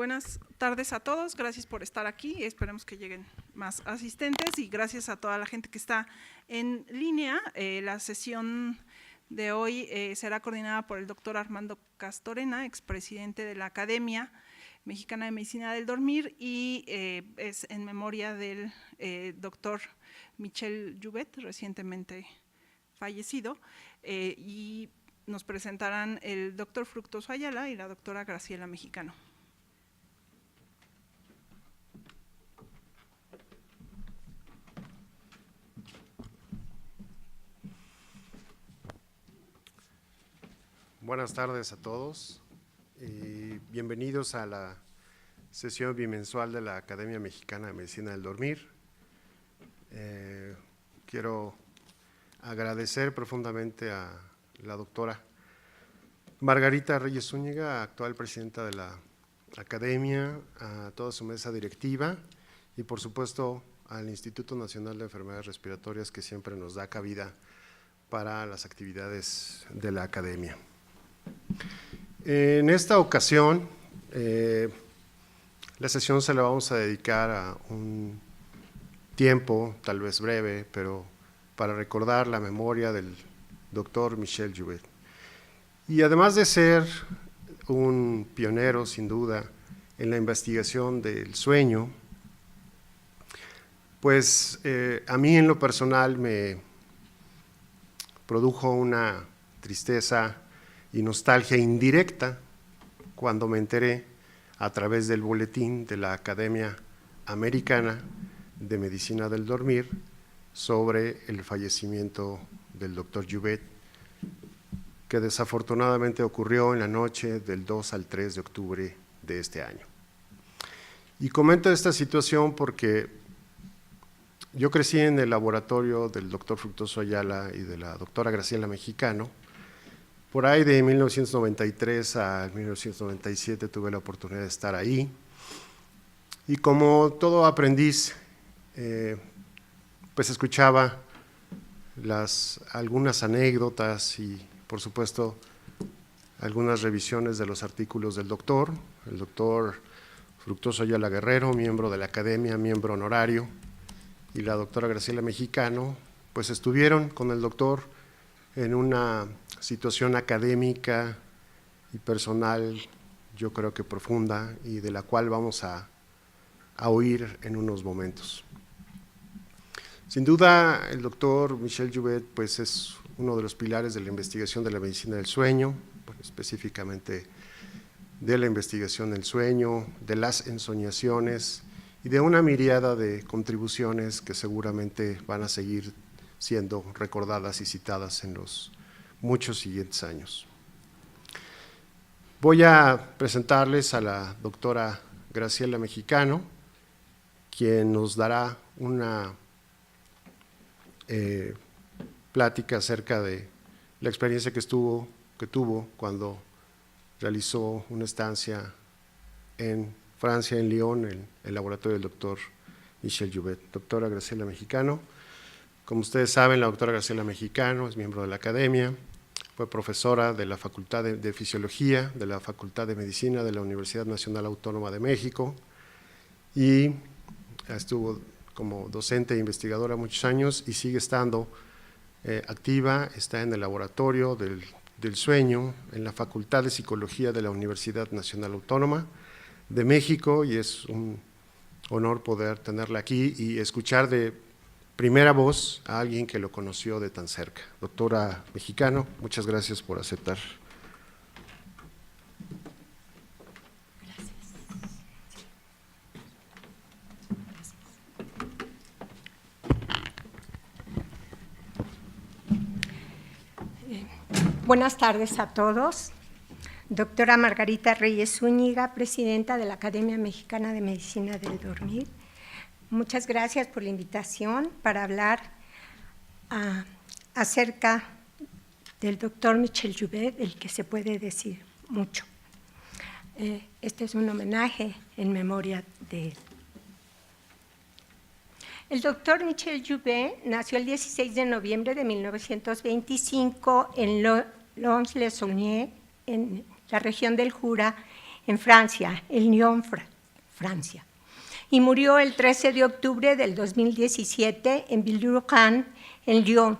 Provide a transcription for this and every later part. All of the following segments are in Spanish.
Buenas tardes a todos, gracias por estar aquí, esperemos que lleguen más asistentes y gracias a toda la gente que está en línea. La sesión de hoy será coordinada por el doctor Armando Castorena, expresidente de la Academia Mexicana de Medicina del Dormir, y es en memoria del doctor Michel Jouvet, recientemente fallecido, y nos presentarán el doctor Fructuoso Ayala y la doctora Graciela Mexicano. Buenas tardes a todos y bienvenidos a la sesión bimensual de la Academia Mexicana de Medicina del Dormir. Quiero agradecer profundamente a la doctora Margarita Reyes Zúñiga, actual presidenta de la Academia, a toda su mesa directiva y por supuesto al Instituto Nacional de Enfermedades Respiratorias, que siempre nos da cabida para las actividades de la Academia. En esta ocasión, la sesión se la vamos a dedicar a un tiempo, tal vez breve, pero para recordar la memoria del doctor Michel Jouvet. Y además de ser un pionero, sin duda, en la investigación del sueño, pues a mí en lo personal me produjo una tristeza y nostalgia indirecta cuando me enteré a través del boletín de la Academia Americana de Medicina del Dormir sobre el fallecimiento del doctor Jouvet, que desafortunadamente ocurrió en la noche del 2 al 3 de octubre de este año. Y comento esta situación porque yo crecí en el laboratorio del doctor Fructuoso Ayala y de la doctora Graciela Mexicano. Por ahí de 1993 a 1997 tuve la oportunidad de estar ahí y como todo aprendiz, pues escuchaba algunas anécdotas y por supuesto algunas revisiones de los artículos del doctor, el doctor Fructuoso Ayala Guerrero, miembro de la Academia, miembro honorario, y la doctora Graciela Mexicano, pues estuvieron con el doctor en una situación académica y personal, yo creo que profunda, y de la cual vamos a oír en unos momentos. Sin duda, el doctor Michel Jouvet pues, es uno de los pilares de la investigación de la medicina del sueño, específicamente de la investigación del sueño, de las ensoñaciones y de una miríada de contribuciones que seguramente van a seguir siendo recordadas y citadas en los muchos siguientes años. Voy a presentarles a la doctora Graciela Mexicano, quien nos dará una plática acerca de la experiencia que tuvo cuando realizó una estancia en Francia, en Lyon, en el laboratorio del doctor Michel Jouvet. Doctora Graciela Mexicano. Como ustedes saben, la doctora Graciela Mexicano es miembro de la Academia, fue profesora de la Facultad de Fisiología, de la Facultad de Medicina de la Universidad Nacional Autónoma de México y estuvo como docente e investigadora muchos años y sigue estando activa, está en el laboratorio del sueño, en la Facultad de Psicología de la Universidad Nacional Autónoma de México y es un honor poder tenerla aquí y escuchar de primera voz a alguien que lo conoció de tan cerca. Doctora Mexicano, muchas gracias por aceptar. Buenas tardes a todos. Doctora Margarita Reyes Zúñiga, presidenta de la Academia Mexicana de Medicina del Dormir. Muchas gracias por la invitación para hablar acerca del doctor Michel Jouvet, del que se puede decir mucho. Este es un homenaje en memoria de él. El doctor Michel Jouvet nació el 16 de noviembre de 1925 en Lons-le-Saunier, en la región del Jura, en Francia, en Lyon, Francia. Y murió el 13 de octubre del 2017 en Villeurbanne, en Lyon.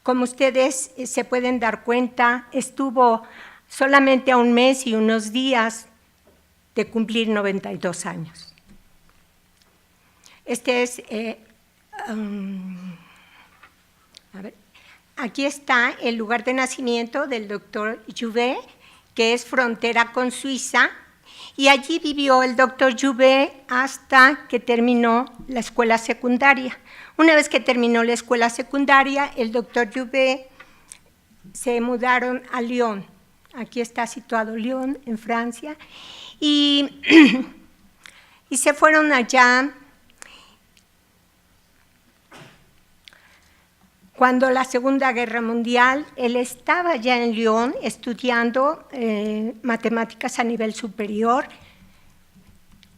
Como ustedes se pueden dar cuenta, estuvo solamente a un mes y unos días de cumplir 92 años. Este es, aquí está el lugar de nacimiento del doctor Jouvet, que es frontera con Suiza, y allí vivió el doctor Jouvet hasta que terminó la escuela secundaria. Una vez que terminó la escuela secundaria, el doctor Jouvet se mudaron a Lyon. Aquí está situado Lyon, en Francia, y se fueron allá. Cuando la Segunda Guerra Mundial, él estaba ya en Lyon estudiando matemáticas a nivel superior.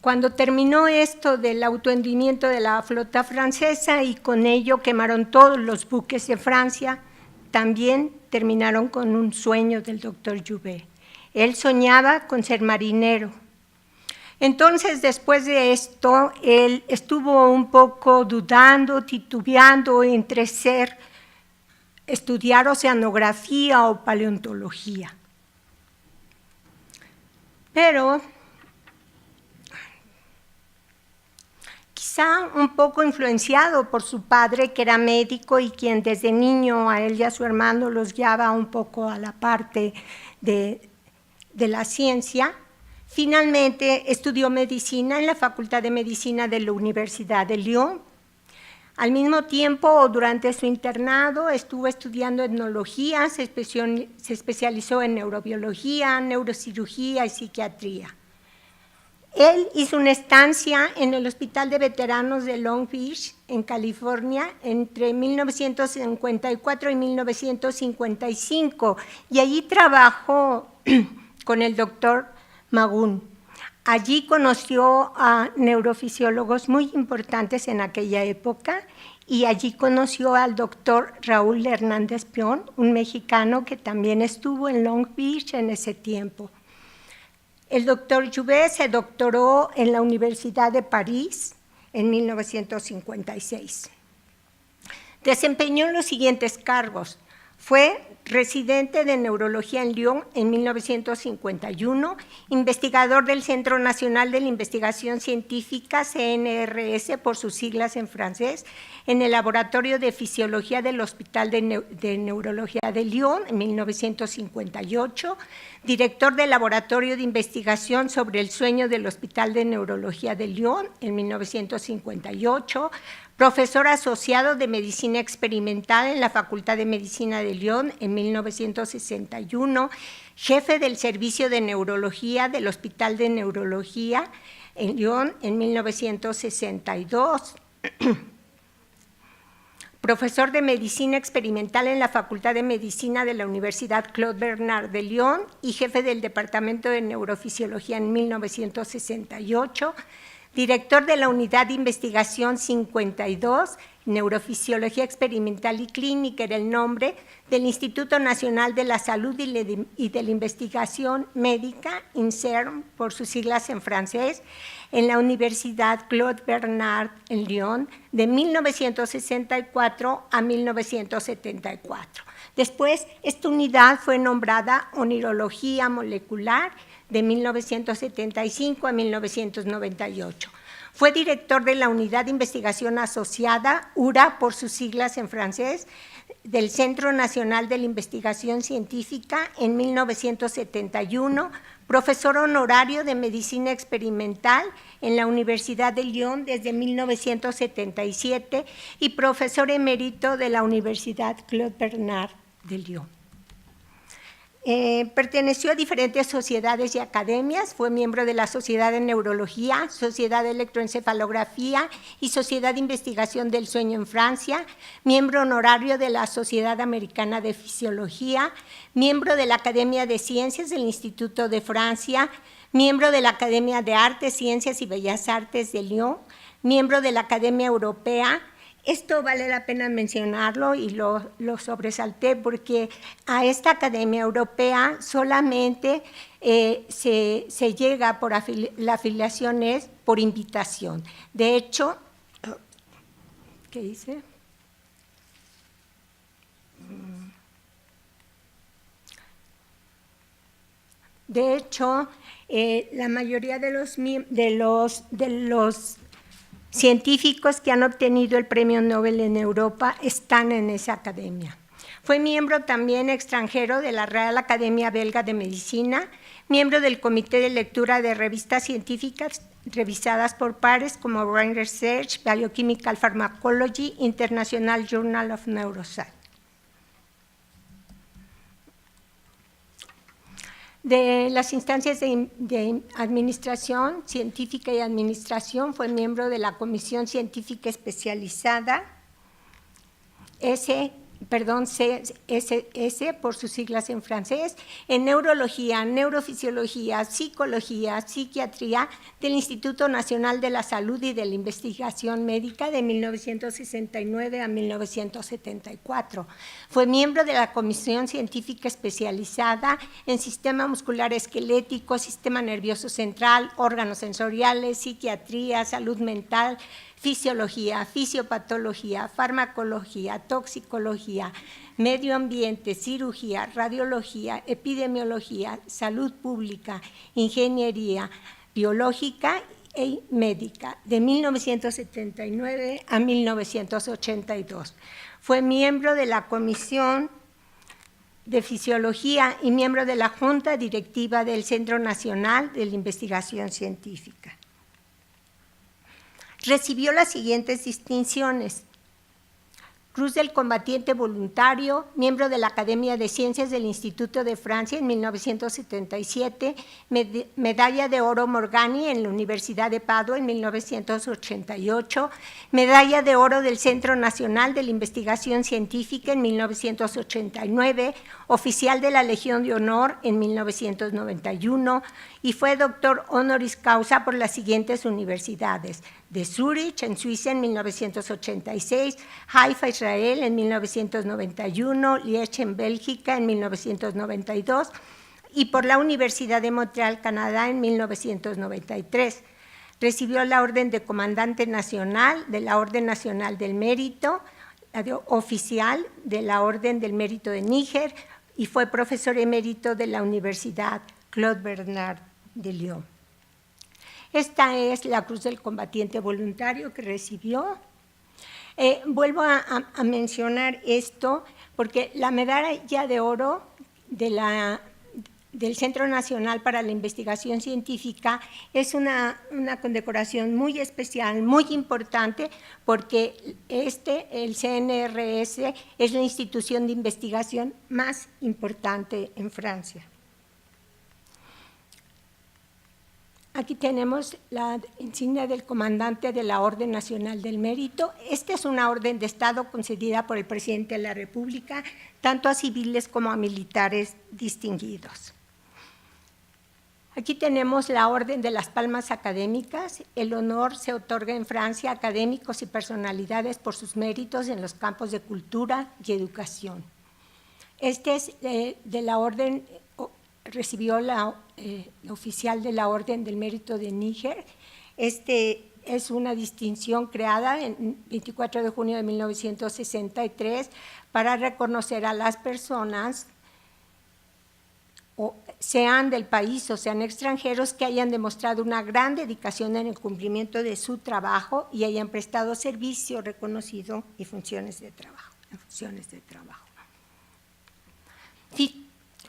Cuando terminó esto del autohundimiento de la flota francesa y con ello quemaron todos los buques de Francia, también terminaron con un sueño del doctor Jouvet. Él soñaba con ser marinero. Entonces, después de esto, él estuvo un poco dudando, titubeando entre estudiar oceanografía o paleontología. Pero quizá un poco influenciado por su padre, que era médico y quien desde niño a él y a su hermano los guiaba un poco a la parte de la ciencia, finalmente estudió medicina en la Facultad de Medicina de la Universidad de Lyon. Al mismo tiempo, durante su internado, estuvo estudiando etnología, se especializó en neurobiología, neurocirugía y psiquiatría. Él hizo una estancia en el Hospital de Veteranos de Long Beach, en California, entre 1954 y 1955, y allí trabajó con el doctor Magun. Allí conoció a neurofisiólogos muy importantes en aquella época y allí conoció al doctor Raúl Hernández Pion, un mexicano que también estuvo en Long Beach en ese tiempo. El doctor Jouvet se doctoró en la Universidad de París en 1956. Desempeñó los siguientes cargos. Fue residente de neurología en Lyon en 1951, investigador del Centro Nacional de la Investigación Científica, CNRS por sus siglas en francés, en el Laboratorio de Fisiología del Hospital de Neurología de Lyon en 1958, director del Laboratorio de Investigación sobre el Sueño del Hospital de Neurología de Lyon en 1958, profesor asociado de Medicina Experimental en la Facultad de Medicina de Lyon en 1961, jefe del Servicio de Neurología del Hospital de Neurología en Lyon en 1962, profesor de Medicina Experimental en la Facultad de Medicina de la Universidad Claude Bernard de Lyon y jefe del Departamento de Neurofisiología en 1968, director de la Unidad de Investigación 52, Neurofisiología Experimental y Clínica, era el nombre, del Instituto Nacional de la Salud y de la Investigación Médica, INSERM, por sus siglas en francés, en la Universidad Claude Bernard en Lyon, de 1964 a 1974. Después, esta unidad fue nombrada Onirología Molecular, de 1975 a 1998. Fue director de la Unidad de Investigación Asociada, URA por sus siglas en francés, del Centro Nacional de la Investigación Científica en 1971, profesor honorario de Medicina Experimental en la Universidad de Lyon desde 1977 y profesor emérito de la Universidad Claude Bernard de Lyon. Perteneció a diferentes sociedades y academias, fue miembro de la Sociedad de Neurología, Sociedad de Electroencefalografía y Sociedad de Investigación del Sueño en Francia, miembro honorario de la Sociedad Americana de Fisiología, miembro de la Academia de Ciencias del Instituto de Francia, miembro de la Academia de Artes, Ciencias y Bellas Artes de Lyon, miembro de la Academia Europea Esto vale la pena mencionarlo y lo sobresalté porque a esta Academia Europea solamente se llega por la afiliación es por invitación. De hecho, ¿qué dice? De hecho, la mayoría de los científicos que han obtenido el Premio Nobel en Europa están en esa academia. Fue miembro también extranjero de la Real Academia Belga de Medicina, miembro del Comité de Lectura de Revistas Científicas revisadas por pares como Brain Research, Biochemical Pharmacology, International Journal of Neuroscience. De las instancias de administración, científica y administración, fue miembro de la Comisión Científica Especializada, CSS por sus siglas en francés, en neurología, neurofisiología, psicología, psiquiatría del Instituto Nacional de la Salud y de la Investigación Médica de 1969 a 1974. Fue miembro de la Comisión Científica Especializada en Sistema Muscular Esquelético, Sistema Nervioso Central, órganos sensoriales, psiquiatría, salud mental, fisiología, fisiopatología, farmacología, toxicología, medio ambiente, cirugía, radiología, epidemiología, salud pública, ingeniería biológica y médica, de 1979 a 1982. Fue miembro de la Comisión de Fisiología y miembro de la Junta Directiva del Centro Nacional de la Investigación Científica. Recibió las siguientes distinciones: Cruz del Combatiente Voluntario, miembro de la Academia de Ciencias del Instituto de Francia en 1977, Medalla de Oro Morgani en la Universidad de Padua en 1988, Medalla de Oro del Centro Nacional de la Investigación Científica en 1989, Oficial de la Legión de Honor en 1991 y fue doctor honoris causa por las siguientes universidades: de Zúrich, en Suiza, en 1986, Haifa, Israel, en 1991, Liège, en Bélgica, en 1992, y por la Universidad de Montreal, Canadá, en 1993. Recibió la Orden de Comandante Nacional de la Orden Nacional del Mérito, oficial de la Orden del Mérito de Níger, y fue profesor emérito de la Universidad Claude Bernard de Lyon. Esta es la Cruz del Combatiente Voluntario que recibió. Vuelvo a mencionar esto porque la medalla de oro del Centro Nacional para la Investigación Científica es una condecoración muy especial, muy importante, porque el CNRS es la institución de investigación más importante en Francia. Aquí tenemos la insignia del comandante de la Orden Nacional del Mérito. Esta es una orden de Estado concedida por el presidente de la República, tanto a civiles como a militares distinguidos. Aquí tenemos la Orden de las Palmas Académicas. El honor se otorga en Francia a académicos y personalidades por sus méritos en los campos de cultura y educación. Este es de la orden. Recibió la oficial de la Orden del Mérito de Níger. Este es una distinción creada en 24 de junio de 1963 para reconocer a las personas, o sean del país o sean extranjeros, que hayan demostrado una gran dedicación en el cumplimiento de su trabajo y hayan prestado servicio reconocido y funciones de trabajo.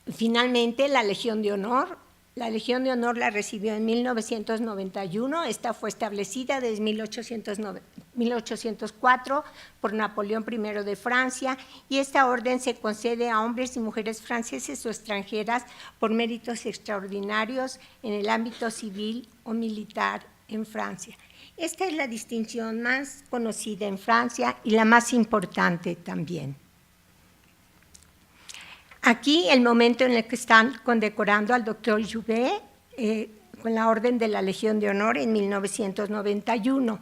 Finalmente, la Legión de Honor. La Legión de Honor la recibió en 1991. Esta fue establecida desde 1804 por Napoleón I de Francia, y esta orden se concede a hombres y mujeres franceses o extranjeras por méritos extraordinarios en el ámbito civil o militar en Francia. Esta es la distinción más conocida en Francia y la más importante también. Aquí el momento en el que están condecorando al doctor Jouvet con la Orden de la Legión de Honor en 1991.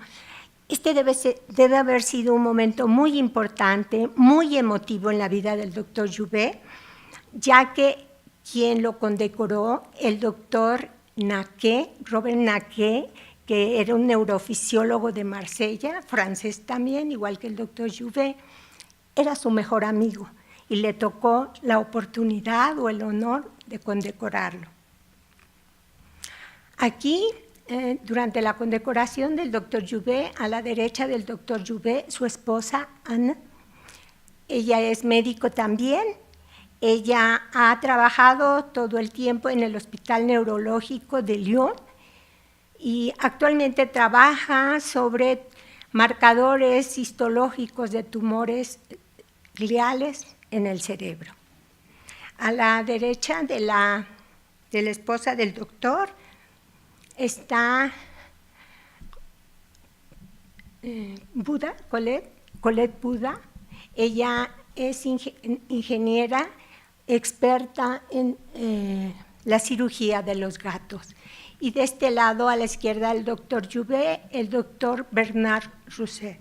Este debe haber sido un momento muy importante, muy emotivo en la vida del doctor Jouvet, ya que quien lo condecoró, el doctor Naquet, Robert Naquet, que era un neurofisiólogo de Marsella, francés también, igual que el doctor Jouvet, era su mejor amigo y le tocó la oportunidad o el honor de condecorarlo. Aquí, durante la condecoración del doctor Jouvet, a la derecha del doctor Jouvet, su esposa, Anne, ella es médico también. Ella ha trabajado todo el tiempo en el Hospital Neurológico de Lyon y actualmente trabaja sobre marcadores histológicos de tumores gliales en el cerebro. A la derecha de la esposa del doctor está Colette Buda. Ella es ingeniera experta en la cirugía de los gatos. Y de este lado, a la izquierda del doctor Jouvet, el doctor Bernard Rousset.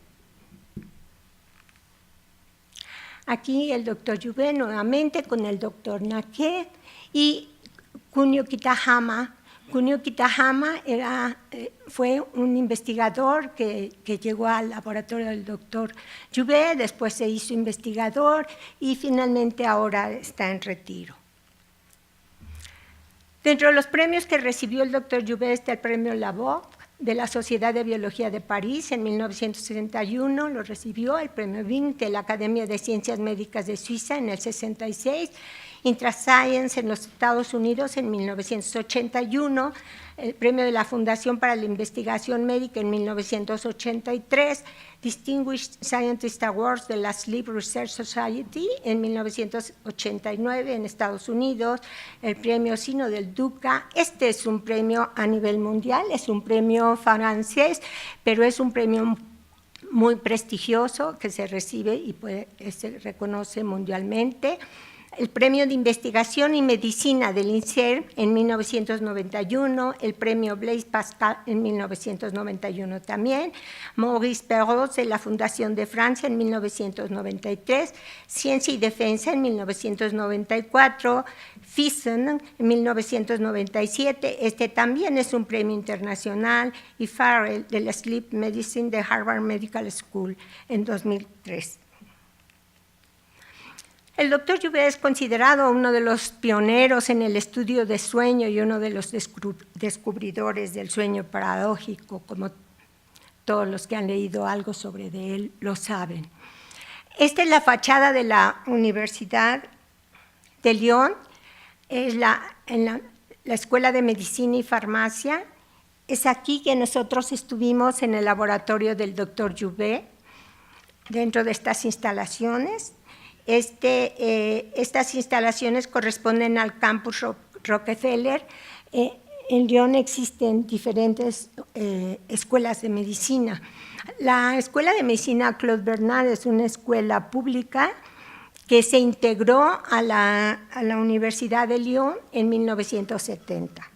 Aquí el doctor Jouvet nuevamente con el doctor Naquet y Kunio Kitahama. Kunio Kitahama fue un investigador que llegó al laboratorio del doctor Jouvet, después se hizo investigador y finalmente ahora está en retiro. Dentro de los premios que recibió el doctor Jouvet está el premio Labov de la Sociedad de Biología de París en 1961, lo recibió el premio Wien de la Academia de Ciencias Médicas de Suiza en el 66, Intrascience en los Estados Unidos en 1981, el premio de la Fundación para la Investigación Médica en 1983, Distinguished Scientist Awards de la Sleep Research Society en 1989 en Estados Unidos, el premio Sino del Duca. Este es un premio a nivel mundial, es un premio francés, pero es un premio muy prestigioso que se recibe y se reconoce mundialmente. El premio de investigación y medicina del INSERM en 1991, el premio Blaise Pascal en 1991 también, Maurice Perros de la Fundación de Francia en 1993, Ciencia y Defensa en 1994, Thyssen en 1997, este también es un premio internacional, y Farrell de la Sleep Medicine de Harvard Medical School en 2003. El doctor Jouvet es considerado uno de los pioneros en el estudio de sueño y uno de los descubridores del sueño paradójico, como todos los que han leído algo sobre él lo saben. Esta es la fachada de la Universidad de Lyon, es la Escuela de Medicina y Farmacia. Es aquí que nosotros estuvimos en el laboratorio del doctor Jouvet, dentro de estas instalaciones. Estas instalaciones corresponden al campus Rockefeller. En Lyon existen diferentes escuelas de medicina. La Escuela de Medicina Claude Bernard es una escuela pública que se integró a la Universidad de Lyon en 1970.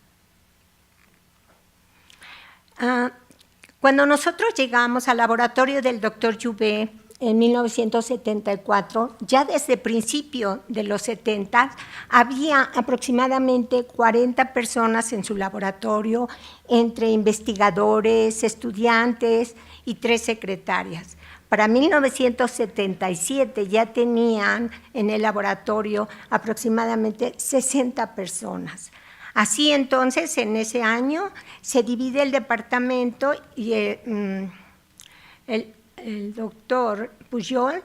Cuando nosotros llegamos al laboratorio del doctor Jouvet, en 1974, ya desde el principio de los 70, había aproximadamente 40 personas en su laboratorio, entre investigadores, estudiantes y 3 secretarias. Para 1977 ya tenían en el laboratorio aproximadamente 60 personas. Así entonces, en ese año, se divide el departamento y el doctor Pujol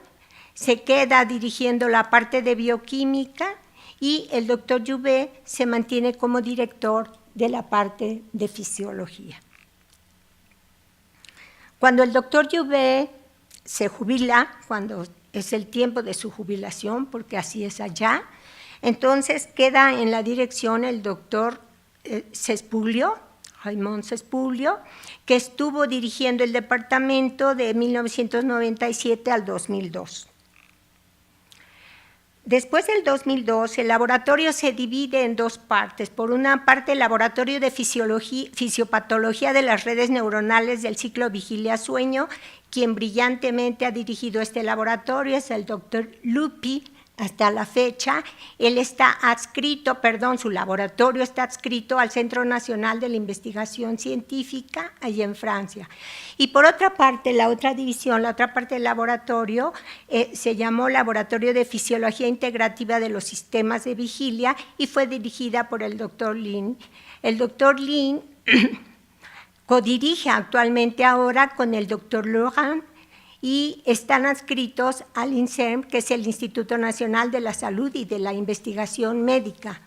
se queda dirigiendo la parte de bioquímica y el doctor Jouvet se mantiene como director de la parte de fisiología. Cuando el doctor Jouvet se jubila, cuando es el tiempo de su jubilación, porque así es allá, entonces queda en la dirección el doctor Cespuglio, Raymond Cespuglio, que estuvo dirigiendo el departamento de 1997 al 2002. Después del 2002, el laboratorio se divide en dos partes. Por una parte, el laboratorio de fisiopatología de las redes neuronales del ciclo vigilia-sueño. Quien brillantemente ha dirigido este laboratorio es el doctor Lupi. Hasta la fecha, él está adscrito, su laboratorio está adscrito al Centro Nacional de la Investigación Científica, allí en Francia. Y por otra parte, la otra división, la otra parte del laboratorio, se llamó Laboratorio de Fisiología Integrativa de los Sistemas de Vigilia y fue dirigida por el doctor Lin. El doctor Lin codirige actualmente ahora con el doctor Laurent, y están adscritos al INSERM, que es el Instituto Nacional de la Salud y de la Investigación Médica.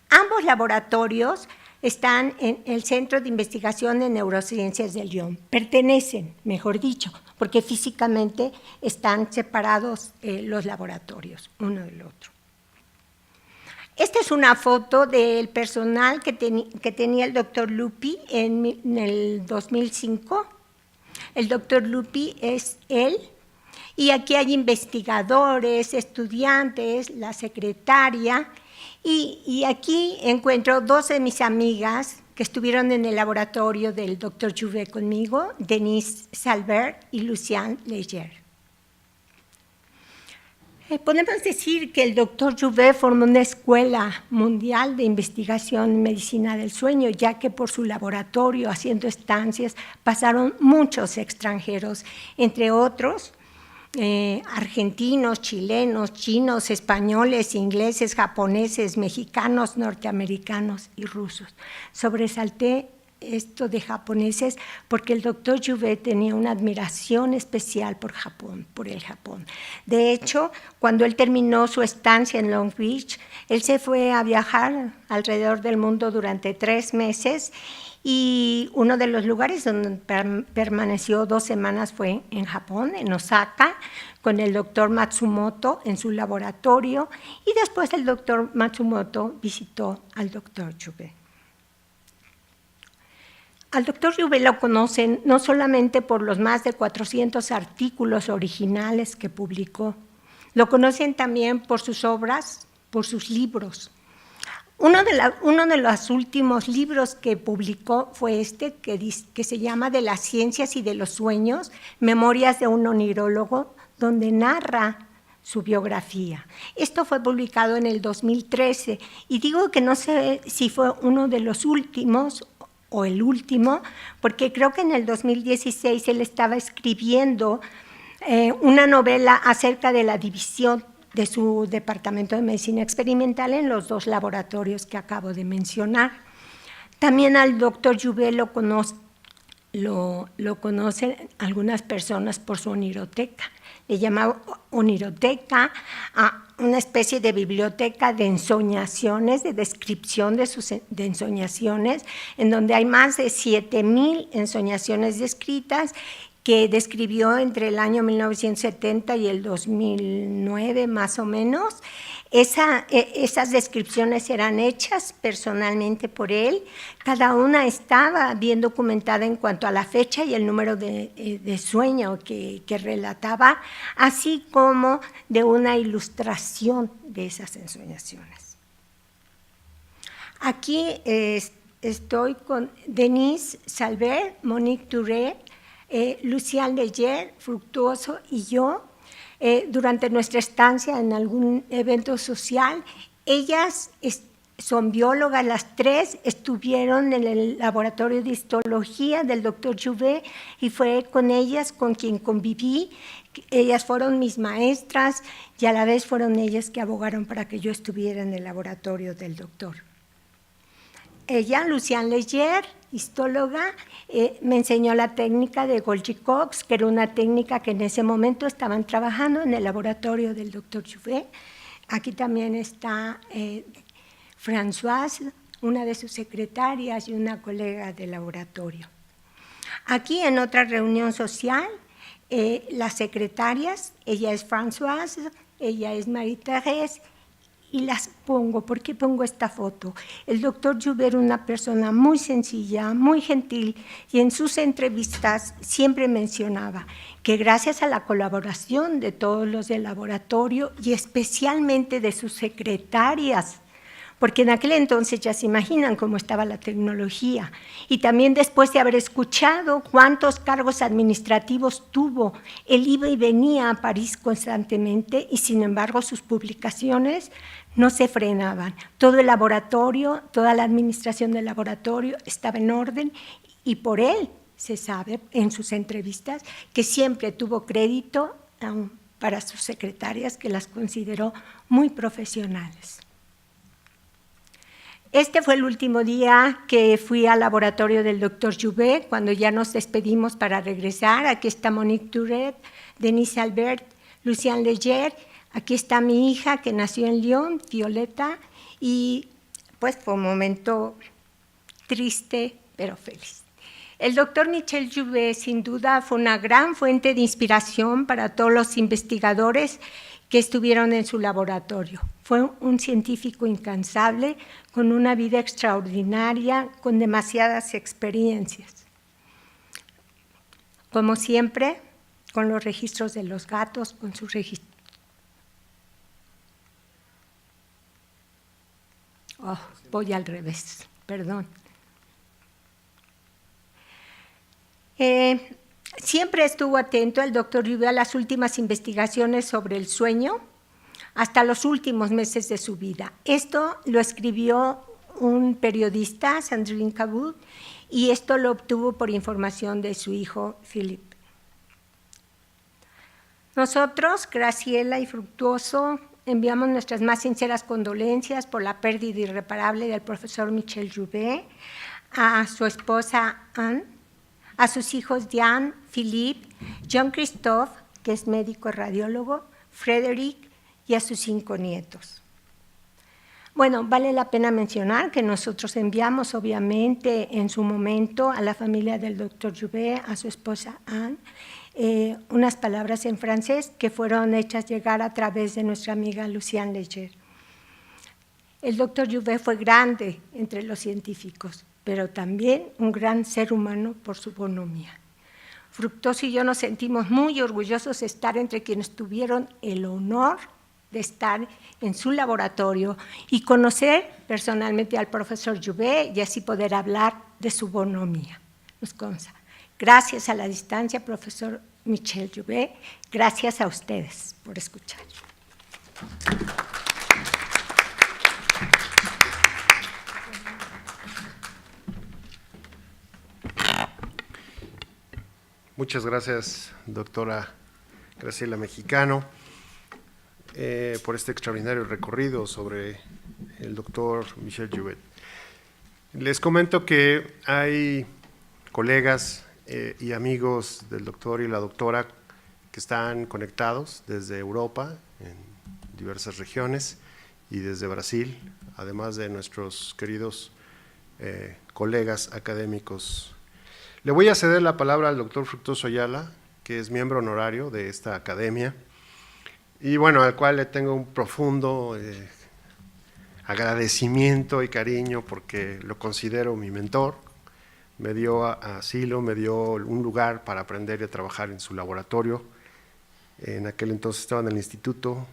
Ambos laboratorios están en el Centro de Investigación de Neurociencias de Lyon. Pertenecen, mejor dicho, porque físicamente están separados los laboratorios, uno del otro. Esta es una foto del personal que tenía el doctor Lupi en el 2005. El doctor Lupi es él, y aquí hay investigadores, estudiantes, la secretaria, y aquí encuentro dos de mis amigas que estuvieron en el laboratorio del doctor Jouvet conmigo, Denise Salbert y Luciane Leger. Podemos decir que el doctor Jouvet formó una escuela mundial de investigación en medicina del sueño, ya que por su laboratorio, haciendo estancias, pasaron muchos extranjeros, entre otros argentinos, chilenos, chinos, españoles, ingleses, japoneses, mexicanos, norteamericanos y rusos. Sobresalté esto de japoneses porque el doctor Jouvet tenía una admiración especial por el Japón. De hecho, cuando él terminó su estancia en Long Beach, él se fue a viajar alrededor del mundo durante 3 meses, y uno de los lugares donde permaneció 2 semanas fue en Japón, en Osaka, con el doctor Matsumoto en su laboratorio, y después el doctor Matsumoto visitó al doctor Jouvet. Al doctor Jouvet lo conocen no solamente por los más de 400 artículos originales que publicó, lo conocen también por sus obras, por sus libros. Uno de los últimos libros que publicó fue que se llama De las ciencias y de los sueños, Memorias de un onirólogo, donde narra su biografía. Esto fue publicado en el 2013, y digo que no sé si fue uno de los últimos o el último, porque creo que en el 2016 él estaba escribiendo una novela acerca de la división de su departamento de medicina experimental en los 2 laboratorios que acabo de mencionar. También al doctor Jouvet lo conocen algunas personas por su oniroteca. Le llamaba oniroteca a una especie de biblioteca de ensoñaciones, de descripción de ensoñaciones, en donde hay más de 7,000 ensoñaciones descritas, que describió entre el año 1970 y el 2009, más o menos. Esas descripciones eran hechas personalmente por él. Cada una estaba bien documentada en cuanto a la fecha y el número de sueño que relataba, así como de una ilustración de esas ensoñaciones. Aquí estoy con Denise Salbert, Monique Touré, Luciane Leger, Fructuoso y yo, durante nuestra estancia en algún evento social. Ellas son biólogas, las 3 estuvieron en el laboratorio de histología del doctor Jouvet, y fue con ellas con quien conviví. Ellas fueron mis maestras y a la vez fueron ellas que abogaron para que yo estuviera en el laboratorio del doctor. Ella, Luciane Leger, históloga, me enseñó la técnica de Golgi-Cox, que era una técnica que en ese momento estaban trabajando en el laboratorio del doctor Jouvet. Aquí también está Françoise, una de sus secretarias y una colega de laboratorio. Aquí en otra reunión social, las secretarias, ella es Françoise, ella es Marie-Thérèse, y las pongo. ¿Por qué pongo esta foto? El doctor Jouvet era una persona muy sencilla, muy gentil, y en sus entrevistas siempre mencionaba que gracias a la colaboración de todos los del laboratorio y especialmente de sus secretarias, porque en aquel entonces ya se imaginan cómo estaba la tecnología, y también después de haber escuchado cuántos cargos administrativos tuvo, él iba y venía a París constantemente y sin embargo sus publicaciones no se frenaban. Todo el laboratorio, toda la administración del laboratorio estaba en orden y por él se sabe en sus entrevistas que siempre tuvo crédito para sus secretarias, que las consideró muy profesionales. Este fue el último día que fui al laboratorio del doctor Jouvet, cuando ya nos despedimos para regresar. Aquí está Monique Tourette, Denise Albert, Lucian Leger, aquí está mi hija que nació en Lyon, Violeta, y pues fue un momento triste, pero feliz. El doctor Michel Jouvet, sin duda, fue una gran fuente de inspiración para todos los investigadores que estuvieron en su laboratorio. Fue un científico incansable, con una vida extraordinaria, con demasiadas experiencias. Como siempre, con los registros de los gatos, con sus registros. Oh, voy al revés, perdón. Siempre estuvo atento el doctor Jouvet a las últimas investigaciones sobre el sueño, hasta los últimos meses de su vida. Esto lo escribió un periodista, Sandrine Cabot, y esto lo obtuvo por información de su hijo, Philippe. Nosotros, Graciela y Fructuoso, enviamos nuestras más sinceras condolencias por la pérdida irreparable del profesor Michel Jouvet, a su esposa Anne, a sus hijos Diane, Philippe, Jean-Christophe, que es médico y radiólogo, Frédéric, y a sus 5 nietos. Bueno, vale la pena mencionar que nosotros enviamos, obviamente, en su momento a la familia del doctor Jouvet, a su esposa Anne, unas palabras en francés que fueron hechas llegar a través de nuestra amiga Lucian Leger. El doctor Jouvet fue grande entre los científicos, pero también un gran ser humano por su bonomía. Fructuoso y yo nos sentimos muy orgullosos de estar entre quienes tuvieron el honor de estar en su laboratorio y conocer personalmente al profesor Jouvet y así poder hablar de su bonomía. Nos consta. Gracias a la distancia, profesor Michel Jouvet. Gracias a ustedes por escuchar. Muchas gracias, doctora Graciela Mexicano, por este extraordinario recorrido sobre el doctor Michel Jouvet. Les comento que hay colegas y amigos del doctor y la doctora que están conectados desde Europa, en diversas regiones, y desde Brasil, además de nuestros queridos colegas académicos. Le voy a ceder la palabra al doctor Fructuoso Ayala, que es miembro honorario de esta academia, y bueno, al cual le tengo un profundo agradecimiento y cariño porque lo considero mi mentor. Me dio asilo, me dio un lugar para aprender y a trabajar en su laboratorio. En aquel entonces estaba en el Instituto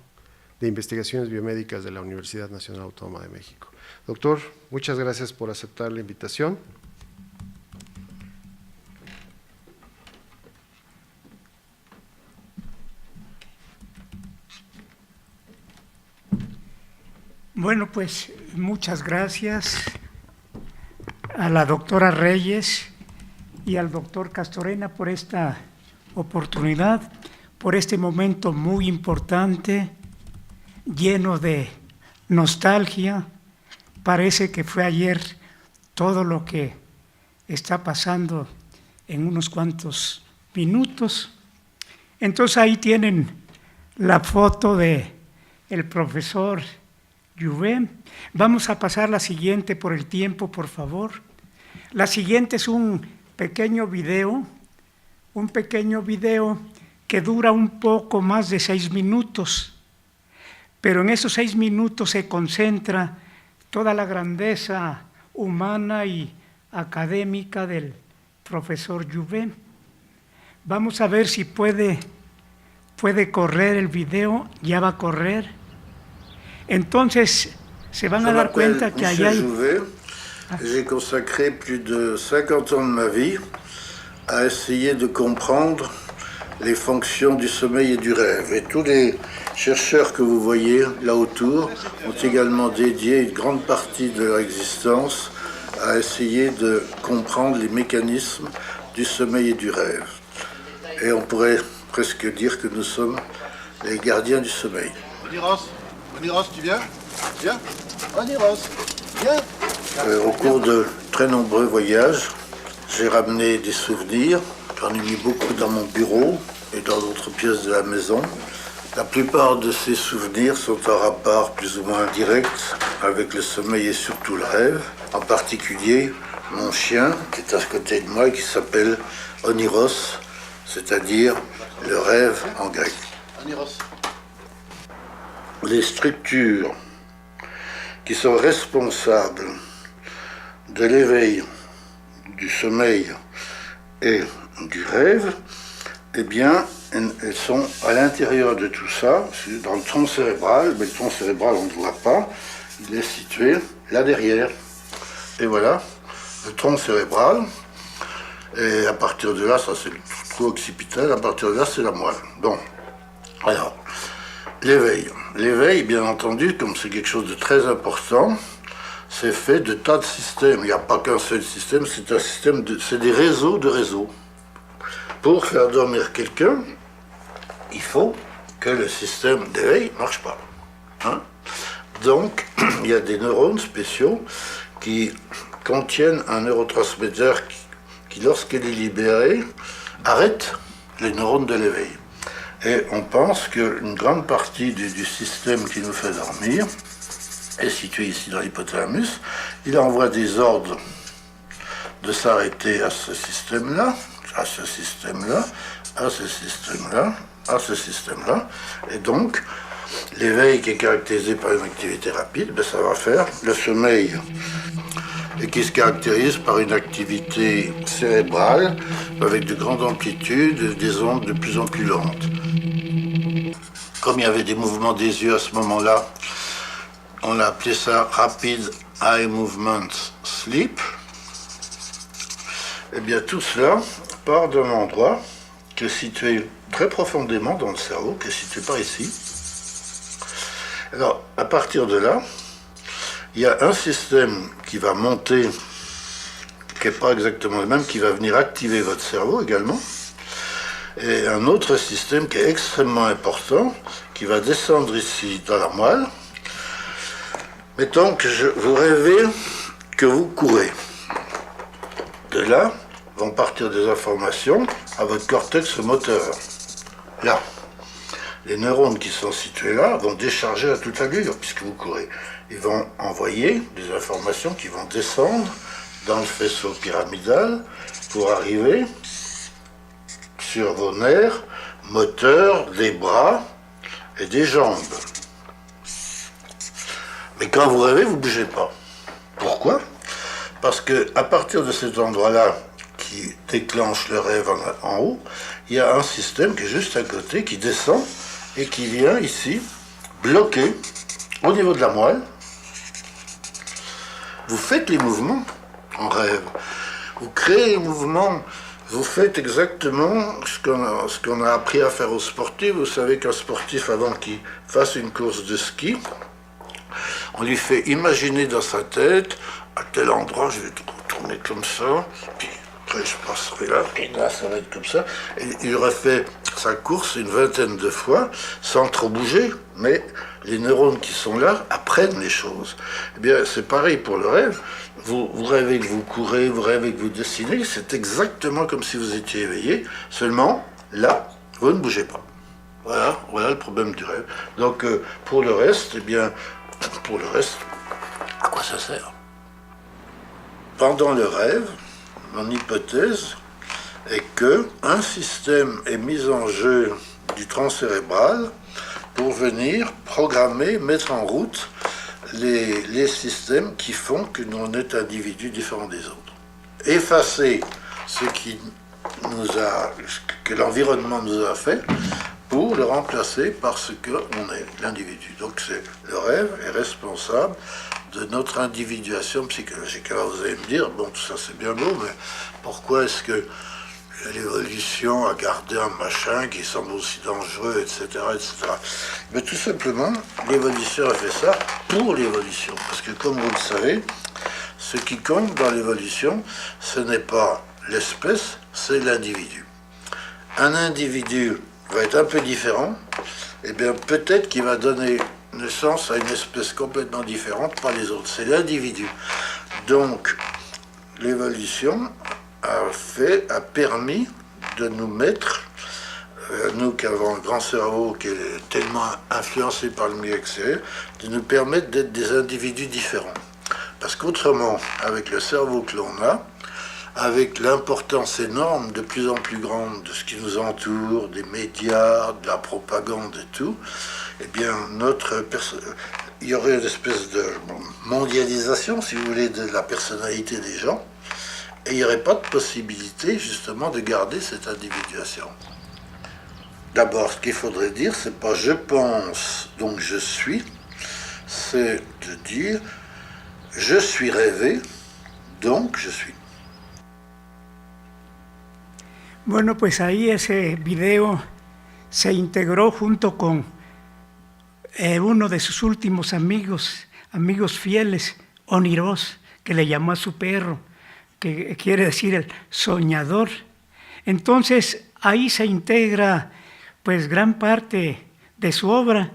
de Investigaciones Biomédicas de la Universidad Nacional Autónoma de México. Doctor, muchas gracias por aceptar la invitación. Bueno, pues muchas gracias a la doctora Reyes y al doctor Castorena por esta oportunidad, por este momento muy importante, lleno de nostalgia. Parece que fue ayer todo lo que está pasando en unos cuantos minutos. Entonces ahí tienen la foto de el profesor Jouvet. Vamos a pasar la siguiente por el tiempo, por favor. La siguiente es un pequeño video que dura un poco más de 6 minutos, pero en esos 6 minutos se concentra toda la grandeza humana y académica del profesor Jouvet. Vamos a ver si puede correr el video, ya va a correr. Entonces se van a dar cuenta que allá hay... J'ai consacré plus de 50 ans de ma vie à essayer de comprendre les fonctions du sommeil et du rêve. Et tous les chercheurs que vous voyez là autour ont également dédié une grande partie de leur existence à essayer de comprendre les mécanismes du sommeil et du rêve. Et on pourrait presque dire que nous sommes les gardiens du sommeil. Oniros, tu viens? Viens. Oniros, viens. Au cours de très nombreux voyages, j'ai ramené des souvenirs. J'en ai mis beaucoup dans mon bureau et dans d'autres pièces de la maison. La plupart de ces souvenirs sont en rapport plus ou moins direct avec le sommeil et surtout le rêve. En particulier, mon chien qui est à côté de moi et qui s'appelle Oniros, c'est-à-dire le rêve en grec. Oniros. Les structures qui sont responsables de l'éveil, du sommeil et du rêve, eh bien, elles sont à l'intérieur de tout ça, dans le tronc cérébral, mais le tronc cérébral, on ne le voit pas, il est situé là derrière. Et voilà, le tronc cérébral, et à partir de là, ça c'est le trou occipital, à partir de là, c'est la moelle. Bon, alors, l'éveil. L'éveil, bien entendu, comme c'est quelque chose de très important, c'est fait de tas de systèmes. Il n'y a pas qu'un seul système, c'est un système c'est des réseaux de réseaux. Pour faire dormir quelqu'un, il faut que le système d'éveil ne marche pas. Hein? Donc, il y a des neurones spéciaux qui contiennent un neurotransmetteur qui lorsqu'il est libéré, arrête les neurones de l'éveil. Et on pense qu'une grande partie du système qui nous fait dormir est situé ici dans l'hypothalamus. Il envoie des ordres de s'arrêter à ce système-là, à ce système-là, à ce système-là, à ce système-là. Et donc, l'éveil qui est caractérisé par une activité rapide, ben ça va faire le sommeil, et qui se caractérise par une activité cérébrale avec de grandes amplitudes, des ondes de plus en plus lentes. Comme il y avait des mouvements des yeux à ce moment-là, on a appelé ça Rapid Eye Movement Sleep. Eh bien, tout cela part d'un endroit qui est situé très profondément dans le cerveau, qui est situé par ici. Alors, à partir de là, il y a un système qui va monter, qui n'est pas exactement le même, qui va venir activer votre cerveau également, et un autre système qui est extrêmement important, qui va descendre ici dans la moelle. Mettons que vous rêvez que vous courez. De là vont partir des informations à votre cortex moteur. Là, les neurones qui sont situés là vont décharger à toute allure puisque vous courez. Ils vont envoyer des informations qui vont descendre dans le faisceau pyramidal pour arriver sur vos nerfs moteurs des bras et des jambes. Mais quand vous rêvez, vous ne bougez pas. Pourquoi? Parce qu'à partir de cet endroit-là qui déclenche le rêve en haut, il y a un système qui est juste à côté, qui descend et qui vient ici bloquer au niveau de la moelle. Vous faites les mouvements en rêve. Vous créez les mouvements. Vous faites exactement ce qu'on a appris à faire aux sportifs. Vous savez qu'un sportif, avant qu'il fasse une course de ski, on lui fait imaginer dans sa tête, à tel endroit, je vais tourner comme ça, puis après je passerai là, et là ça va être comme ça. Et il refait sa course une vingtaine de fois, sans trop bouger, mais les neurones qui sont là apprennent les choses. Eh bien, c'est pareil pour le rêve. Vous rêvez que vous courez, vous rêvez que vous dessinez, c'est exactement comme si vous étiez éveillé, seulement là, vous ne bougez pas. Voilà le problème du rêve. Donc, pour le reste, eh bien, pour le reste, à quoi ça sert? Pendant le rêve, mon hypothèse est que un système est mis en jeu du tronc cérébral pour venir programmer, mettre en route les systèmes qui font que l'on est individu différent des autres. Effacer ce que l'environnement nous a fait pour le remplacer par ce qu'on est, l'individu. Donc le rêve est responsable de notre individuation psychologique. Alors vous allez me dire, bon, tout ça c'est bien beau, mais pourquoi est-ce que l'évolution a gardé un machin qui semble aussi dangereux, etc., etc. Mais tout simplement, l'évolution a fait ça pour l'évolution. Parce que comme vous le savez, ce qui compte dans l'évolution, ce n'est pas l'espèce, c'est l'individu. Un individu va être un peu différent, et bien peut-être qu'il va donner naissance à une espèce complètement différente, pas les autres. C'est l'individu. Donc, l'évolution a permis de nous mettre, nous qui avons un grand cerveau qui est tellement influencé par le milieu extérieur, de nous permettre d'être des individus différents. Parce qu'autrement, avec le cerveau que l'on a, avec l'importance énorme, de plus en plus grande de ce qui nous entoure, des médias, de la propagande et tout, eh bien, il y aurait une espèce de mondialisation, si vous voulez, de la personnalité des gens, et il n'y aurait pas de possibilité, justement, de garder cette individuation. D'abord, ce qu'il faudrait dire, c'est pas « je pense, donc je suis », c'est de dire « je suis rêvé, donc je suis ». Bueno, pues ahí ese video se integró junto con uno de sus últimos amigos fieles, Oniros, que le llamó a su perro, que quiere decir el soñador. Entonces ahí se integra pues gran parte de su obra,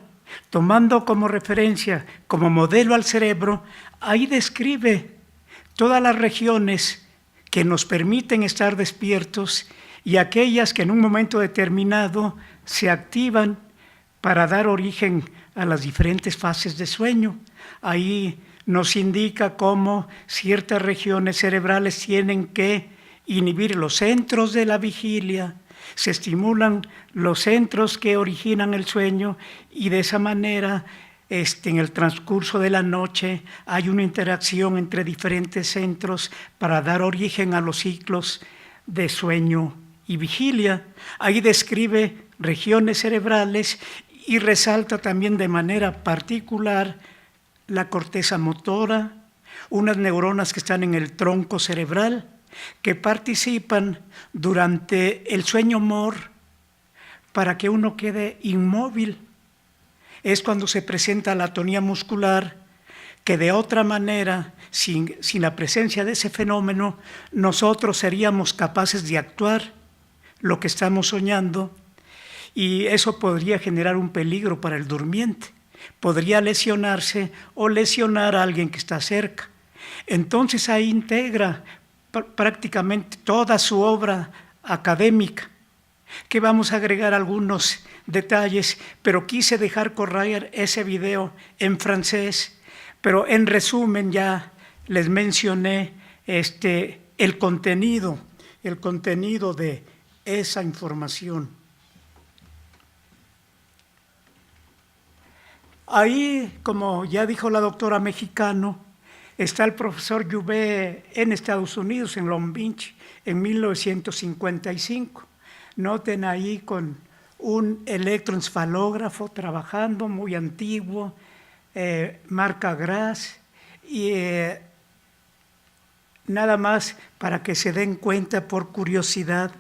tomando como referencia, como modelo al cerebro. Ahí describe todas las regiones que nos permiten estar despiertos y aquellas que en un momento determinado se activan para dar origen a las diferentes fases de sueño. Ahí nos indica cómo ciertas regiones cerebrales tienen que inhibir los centros de la vigilia, se estimulan los centros que originan el sueño y de esa manera en el transcurso de la noche hay una interacción entre diferentes centros para dar origen a los ciclos de sueño y vigilia. Ahí describe regiones cerebrales y resalta también de manera particular la corteza motora, unas neuronas que están en el tronco cerebral, que participan durante el sueño MOR para que uno quede inmóvil. Es cuando se presenta la atonía muscular, que de otra manera, sin la presencia de ese fenómeno, nosotros seríamos capaces de actuar lo que estamos soñando, y eso podría generar un peligro para el durmiente. Podría lesionarse o lesionar a alguien que está cerca. Entonces ahí integra prácticamente toda su obra académica, que vamos a agregar algunos detalles, pero quise dejar correr ese video en francés, pero en resumen ya les mencioné el contenido de esa información. Ahí, como ya dijo la doctora Mexicano, está el profesor Jouvet en Estados Unidos, en Long Beach, en 1955. Noten ahí con un electroencefalógrafo trabajando, muy antiguo, marca Gras, y nada más para que se den cuenta por curiosidad,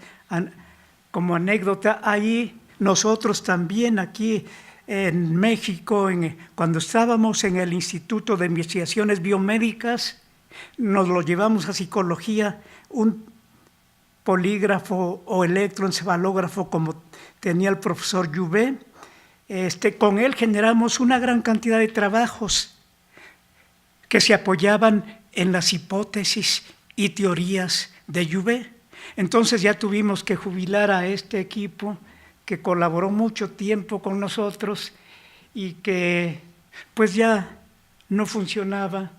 como anécdota, ahí nosotros también aquí en México, cuando estábamos en el Instituto de Investigaciones Biomédicas, nos lo llevamos a psicología, un polígrafo o electroencefalógrafo como tenía el profesor Jouvet. Con él generamos una gran cantidad de trabajos que se apoyaban en las hipótesis y teorías de Jouvet. Entonces ya tuvimos que jubilar a este equipo que colaboró mucho tiempo con nosotros y que pues ya no funcionaba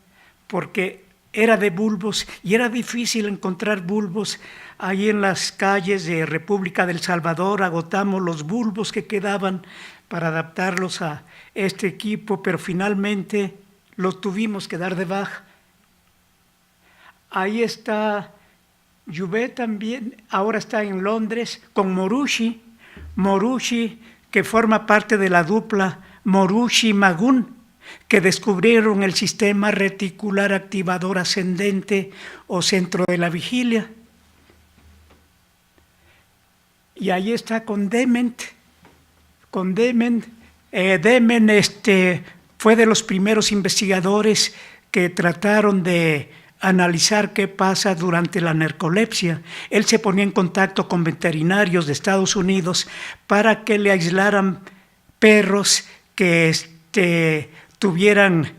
porque era de bulbos y era difícil encontrar bulbos. Ahí en las calles de República del Salvador agotamos los bulbos que quedaban para adaptarlos a este equipo, pero finalmente los tuvimos que dar de baja. Ahí está Jouvet también, ahora está en Londres con Morushi, que forma parte de la dupla Morushi-Magun, que descubrieron el sistema reticular activador ascendente o centro de la vigilia. Y ahí está con Dement. Dement fue de los primeros investigadores que trataron de analizar qué pasa durante la narcolepsia. Él se ponía en contacto con veterinarios de Estados Unidos para que le aislaran perros que tuvieran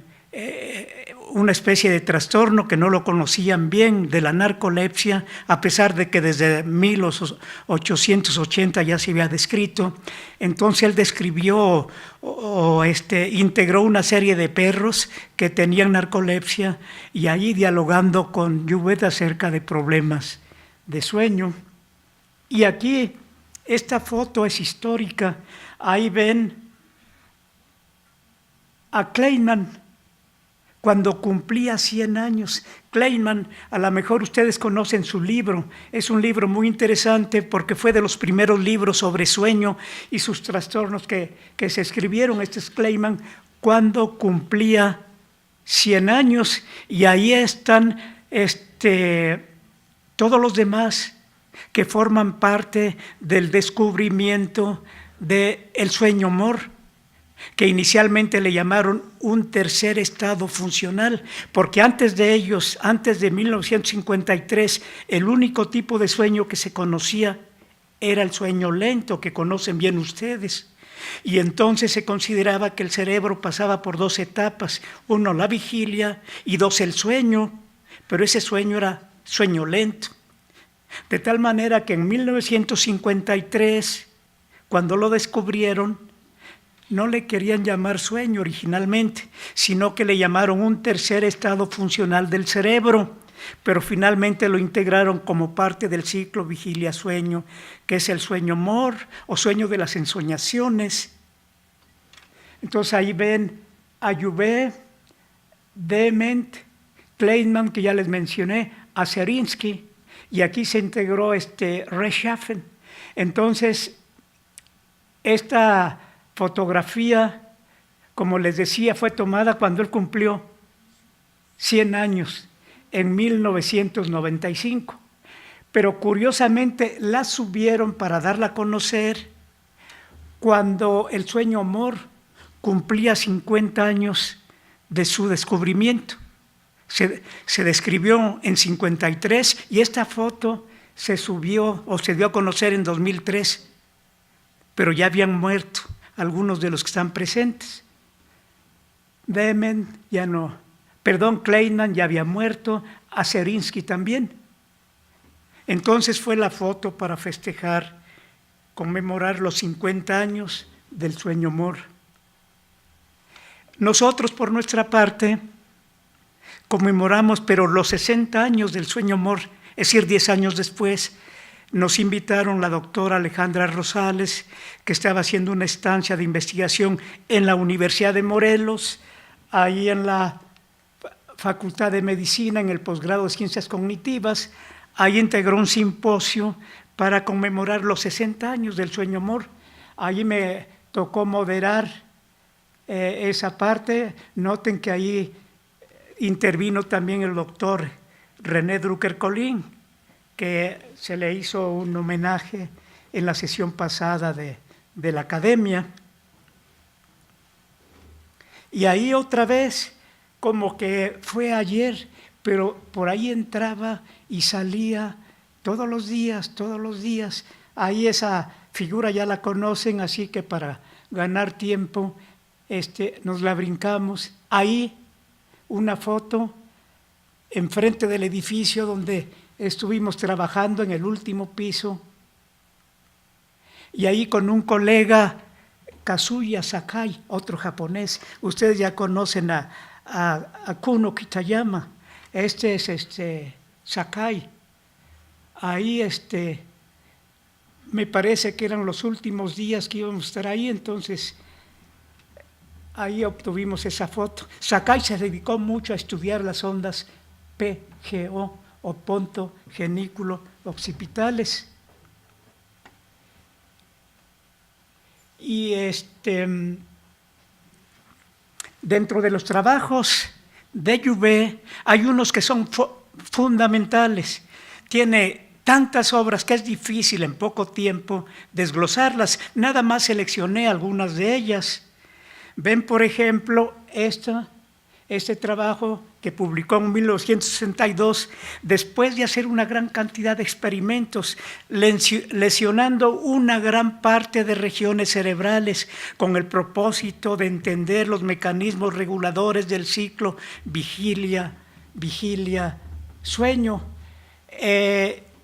una especie de trastorno, que no lo conocían bien, de la narcolepsia, a pesar de que desde 1880 ya se había descrito. Entonces él describió integró una serie de perros que tenían narcolepsia, y ahí dialogando con Jouvet acerca de problemas de sueño. Y aquí esta foto es histórica. Ahí ven a Kleinman cuando cumplía 100 años. Kleinman, a lo mejor ustedes conocen su libro, es un libro muy interesante porque fue de los primeros libros sobre sueño y sus trastornos que se escribieron. Este es Kleinman cuando cumplía 100 años, y ahí están todos los demás que forman parte del descubrimiento del sueño MOR, que inicialmente le llamaron un tercer estado funcional, porque antes de ellos, antes de 1953, el único tipo de sueño que se conocía era el sueño lento, que conocen bien ustedes. Y entonces se consideraba que el cerebro pasaba por 2 etapas, 1 la vigilia y 2 el sueño, pero ese sueño era sueño lento. De tal manera que en 1953, cuando lo descubrieron, no le querían llamar sueño originalmente, sino que le llamaron un tercer estado funcional del cerebro, pero finalmente lo integraron como parte del ciclo vigilia-sueño, que es el sueño MOR o sueño de las ensoñaciones. Entonces ahí ven a Jouvet, Dement, Kleinman, que ya les mencioné, a Zerinsky, y aquí se integró Rechtschaffen. Entonces, esta fotografía, como les decía, fue tomada cuando él cumplió 100 años, en 1995. Pero curiosamente la subieron para darla a conocer cuando el sueño MOR cumplía 50 años de su descubrimiento. Se describió en 53 y esta foto se subió o se dio a conocer en 2003, pero ya habían muerto algunos de los que están presentes. Kleinman ya había muerto, a Zerinsky también. Entonces fue la foto para festejar, conmemorar los 50 años del sueño MOR. Nosotros, por nuestra parte, conmemoramos, pero los 60 años del sueño MOR, es decir, 10 años después, nos invitaron la doctora Alejandra Rosales, que estaba haciendo una estancia de investigación en la Universidad de Morelos, ahí en la Facultad de Medicina, en el posgrado de Ciencias Cognitivas. Ahí integró un simposio para conmemorar los 60 años del sueño MOR. Ahí me tocó moderar esa parte. Noten que ahí intervino también el doctor René Drucker-Collin, que se le hizo un homenaje en la sesión pasada de la academia. Y ahí otra vez, como que fue ayer, pero por ahí entraba y salía todos los días. Ahí esa figura ya la conocen, así que para ganar tiempo nos la brincamos. Ahí una foto enfrente del edificio donde estuvimos trabajando en el último piso, y ahí con un colega, Kazuya Sakai, otro japonés. Ustedes ya conocen a Kuno Kitayama, Este es Sakai. Ahí me parece que eran los últimos días que íbamos a estar ahí, entonces ahí obtuvimos esa foto. Sakai se dedicó mucho a estudiar las ondas PGO o ponto genículo occipitales. Y dentro de los trabajos de Jouvet hay unos que son fundamentales. Tiene tantas obras que es difícil en poco tiempo desglosarlas. Nada más seleccioné algunas de ellas. Ven, por ejemplo, este trabajo que publicó en 1962, después de hacer una gran cantidad de experimentos, lesionando una gran parte de regiones cerebrales con el propósito de entender los mecanismos reguladores del ciclo vigilia-sueño.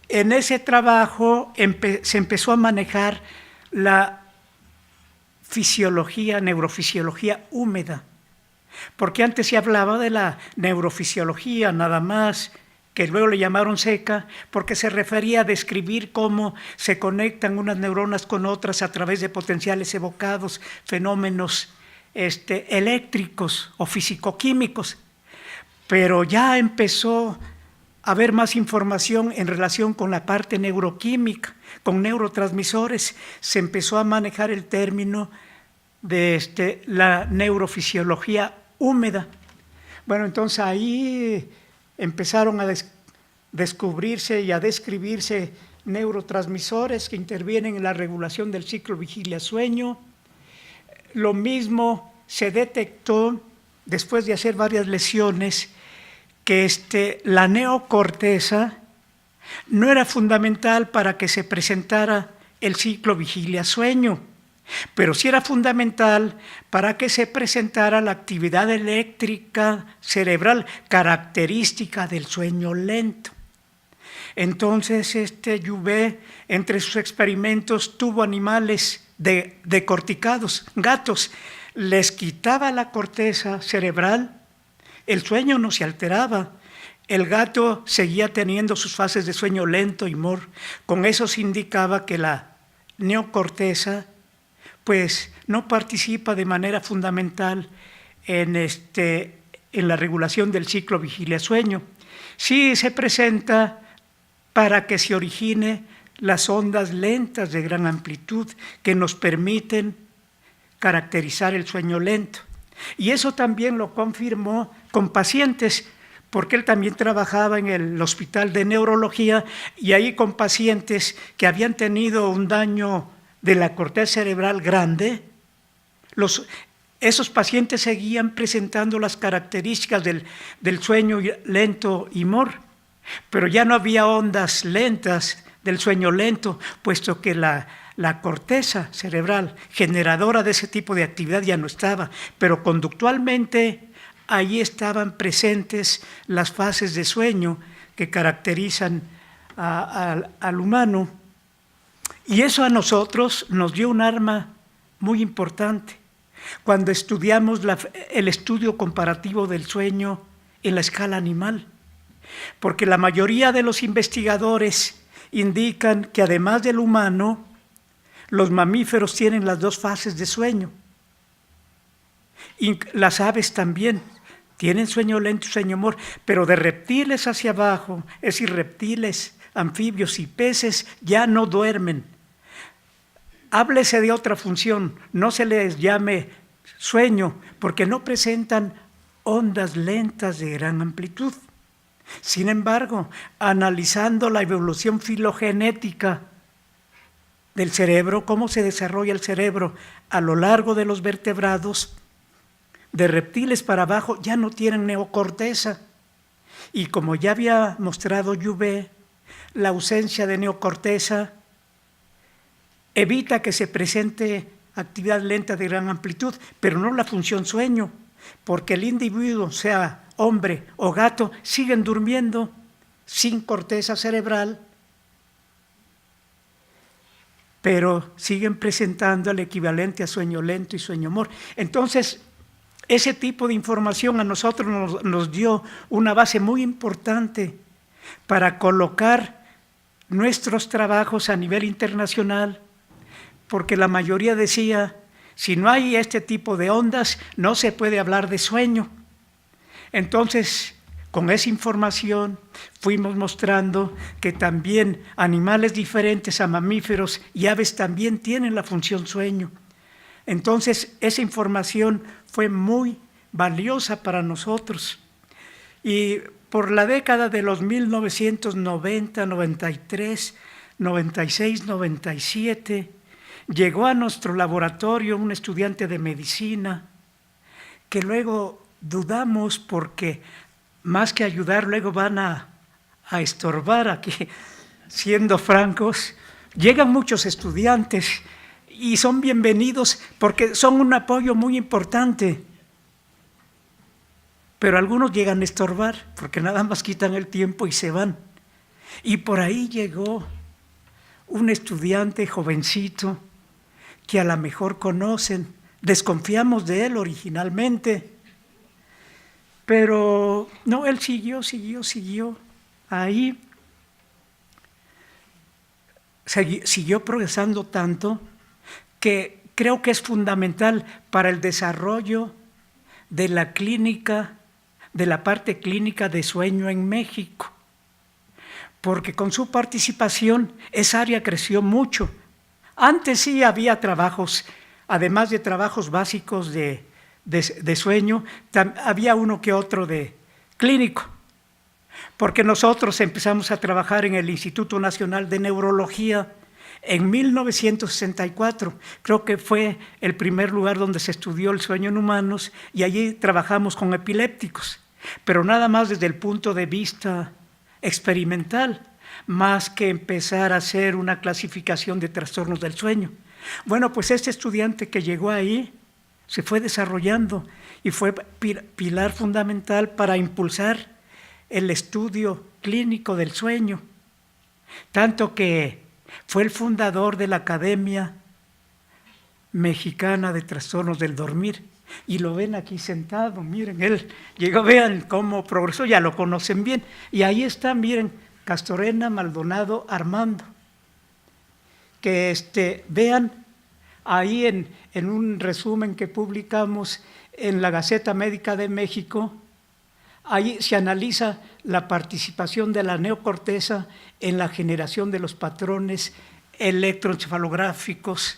En ese trabajo se empezó a manejar la neurofisiología húmeda, porque antes se hablaba de la neurofisiología nada más, que luego le llamaron seca, porque se refería a describir cómo se conectan unas neuronas con otras a través de potenciales evocados, fenómenos eléctricos o físico-químicos. Pero ya empezó a haber más información en relación con la parte neuroquímica, con neurotransmisores. Se empezó a manejar el término de la neurofisiología húmeda. Bueno, entonces ahí empezaron a descubrirse y a describirse neurotransmisores que intervienen en la regulación del ciclo vigilia-sueño. Lo mismo se detectó, después de hacer varias lesiones, que la neocorteza no era fundamental para que se presentara el ciclo vigilia-sueño, pero sí era fundamental para que se presentara la actividad eléctrica cerebral característica del sueño lento. Entonces, Jouvet, entre sus experimentos, tuvo animales decorticados, gatos, les quitaba la corteza cerebral, el sueño no se alteraba, el gato seguía teniendo sus fases de sueño lento y mor. Con eso se indicaba que la neocorteza pues no participa de manera fundamental en la regulación del ciclo vigilia-sueño. Sí se presenta para que se origine las ondas lentas de gran amplitud que nos permiten caracterizar el sueño lento. Y eso también lo confirmó con pacientes, porque él también trabajaba en el hospital de neurología y ahí con pacientes que habían tenido un daño de la corteza cerebral grande. Esos pacientes seguían presentando las características del sueño lento y mor, pero ya no había ondas lentas del sueño lento, puesto que la corteza cerebral generadora de ese tipo de actividad ya no estaba, pero conductualmente ahí estaban presentes las fases de sueño que caracterizan al humano. Y eso a nosotros nos dio un arma muy importante cuando estudiamos el estudio comparativo del sueño en la escala animal, porque la mayoría de los investigadores indican que además del humano, los mamíferos tienen las dos fases de sueño, y las aves también tienen sueño lento y sueño mor, pero de reptiles hacia abajo, es decir, reptiles, anfibios y peces ya no duermen. Háblese de otra función, no se les llame sueño, porque no presentan ondas lentas de gran amplitud. Sin embargo, analizando la evolución filogenética del cerebro, cómo se desarrolla el cerebro a lo largo de los vertebrados, de reptiles para abajo ya no tienen neocorteza. Y como ya había mostrado Jouvet, la ausencia de neocorteza evita que se presente actividad lenta de gran amplitud, pero no la función sueño, porque el individuo, sea hombre o gato, siguen durmiendo sin corteza cerebral, pero siguen presentando el equivalente a sueño lento y sueño mor. Entonces, ese tipo de información a nosotros nos dio una base muy importante para colocar nuestros trabajos a nivel internacional, porque la mayoría decía, si no hay este tipo de ondas, no se puede hablar de sueño. Entonces, con esa información fuimos mostrando que también animales diferentes a mamíferos y aves también tienen la función sueño. Entonces, esa información fue muy valiosa para nosotros. Y por la década de los 1990, 93, 96, 97, llegó a nuestro laboratorio un estudiante de medicina que luego dudamos porque más que ayudar luego van a estorbar aquí, siendo francos. Llegan muchos estudiantes y son bienvenidos porque son un apoyo muy importante. Pero algunos llegan a estorbar porque nada más quitan el tiempo y se van. Y por ahí llegó un estudiante jovencito que a lo mejor conocen, desconfiamos de él originalmente, pero no, él siguió ahí, siguió progresando tanto que creo que es fundamental para el desarrollo de la clínica, de la parte clínica de sueño en México, porque con su participación esa área creció mucho. Antes sí había trabajos, además de trabajos básicos de sueño, había uno que otro de clínico, porque nosotros empezamos a trabajar en el Instituto Nacional de Neurología en 1964, creo que fue el primer lugar donde se estudió el sueño en humanos, y allí trabajamos con epilépticos, pero nada más desde el punto de vista experimental, más que empezar a hacer una clasificación de trastornos del sueño. Bueno, pues este estudiante que llegó ahí se fue desarrollando y fue pilar fundamental para impulsar el estudio clínico del sueño, tanto que fue el fundador de la Academia Mexicana de Trastornos del Dormir, y lo ven aquí sentado, miren, él llegó, vean cómo progresó, ya lo conocen bien, y ahí está, miren, Castorena, Maldonado, Armando, que vean ahí en un resumen que publicamos en la Gaceta Médica de México, ahí se analiza la participación de la neocorteza en la generación de los patrones electroencefalográficos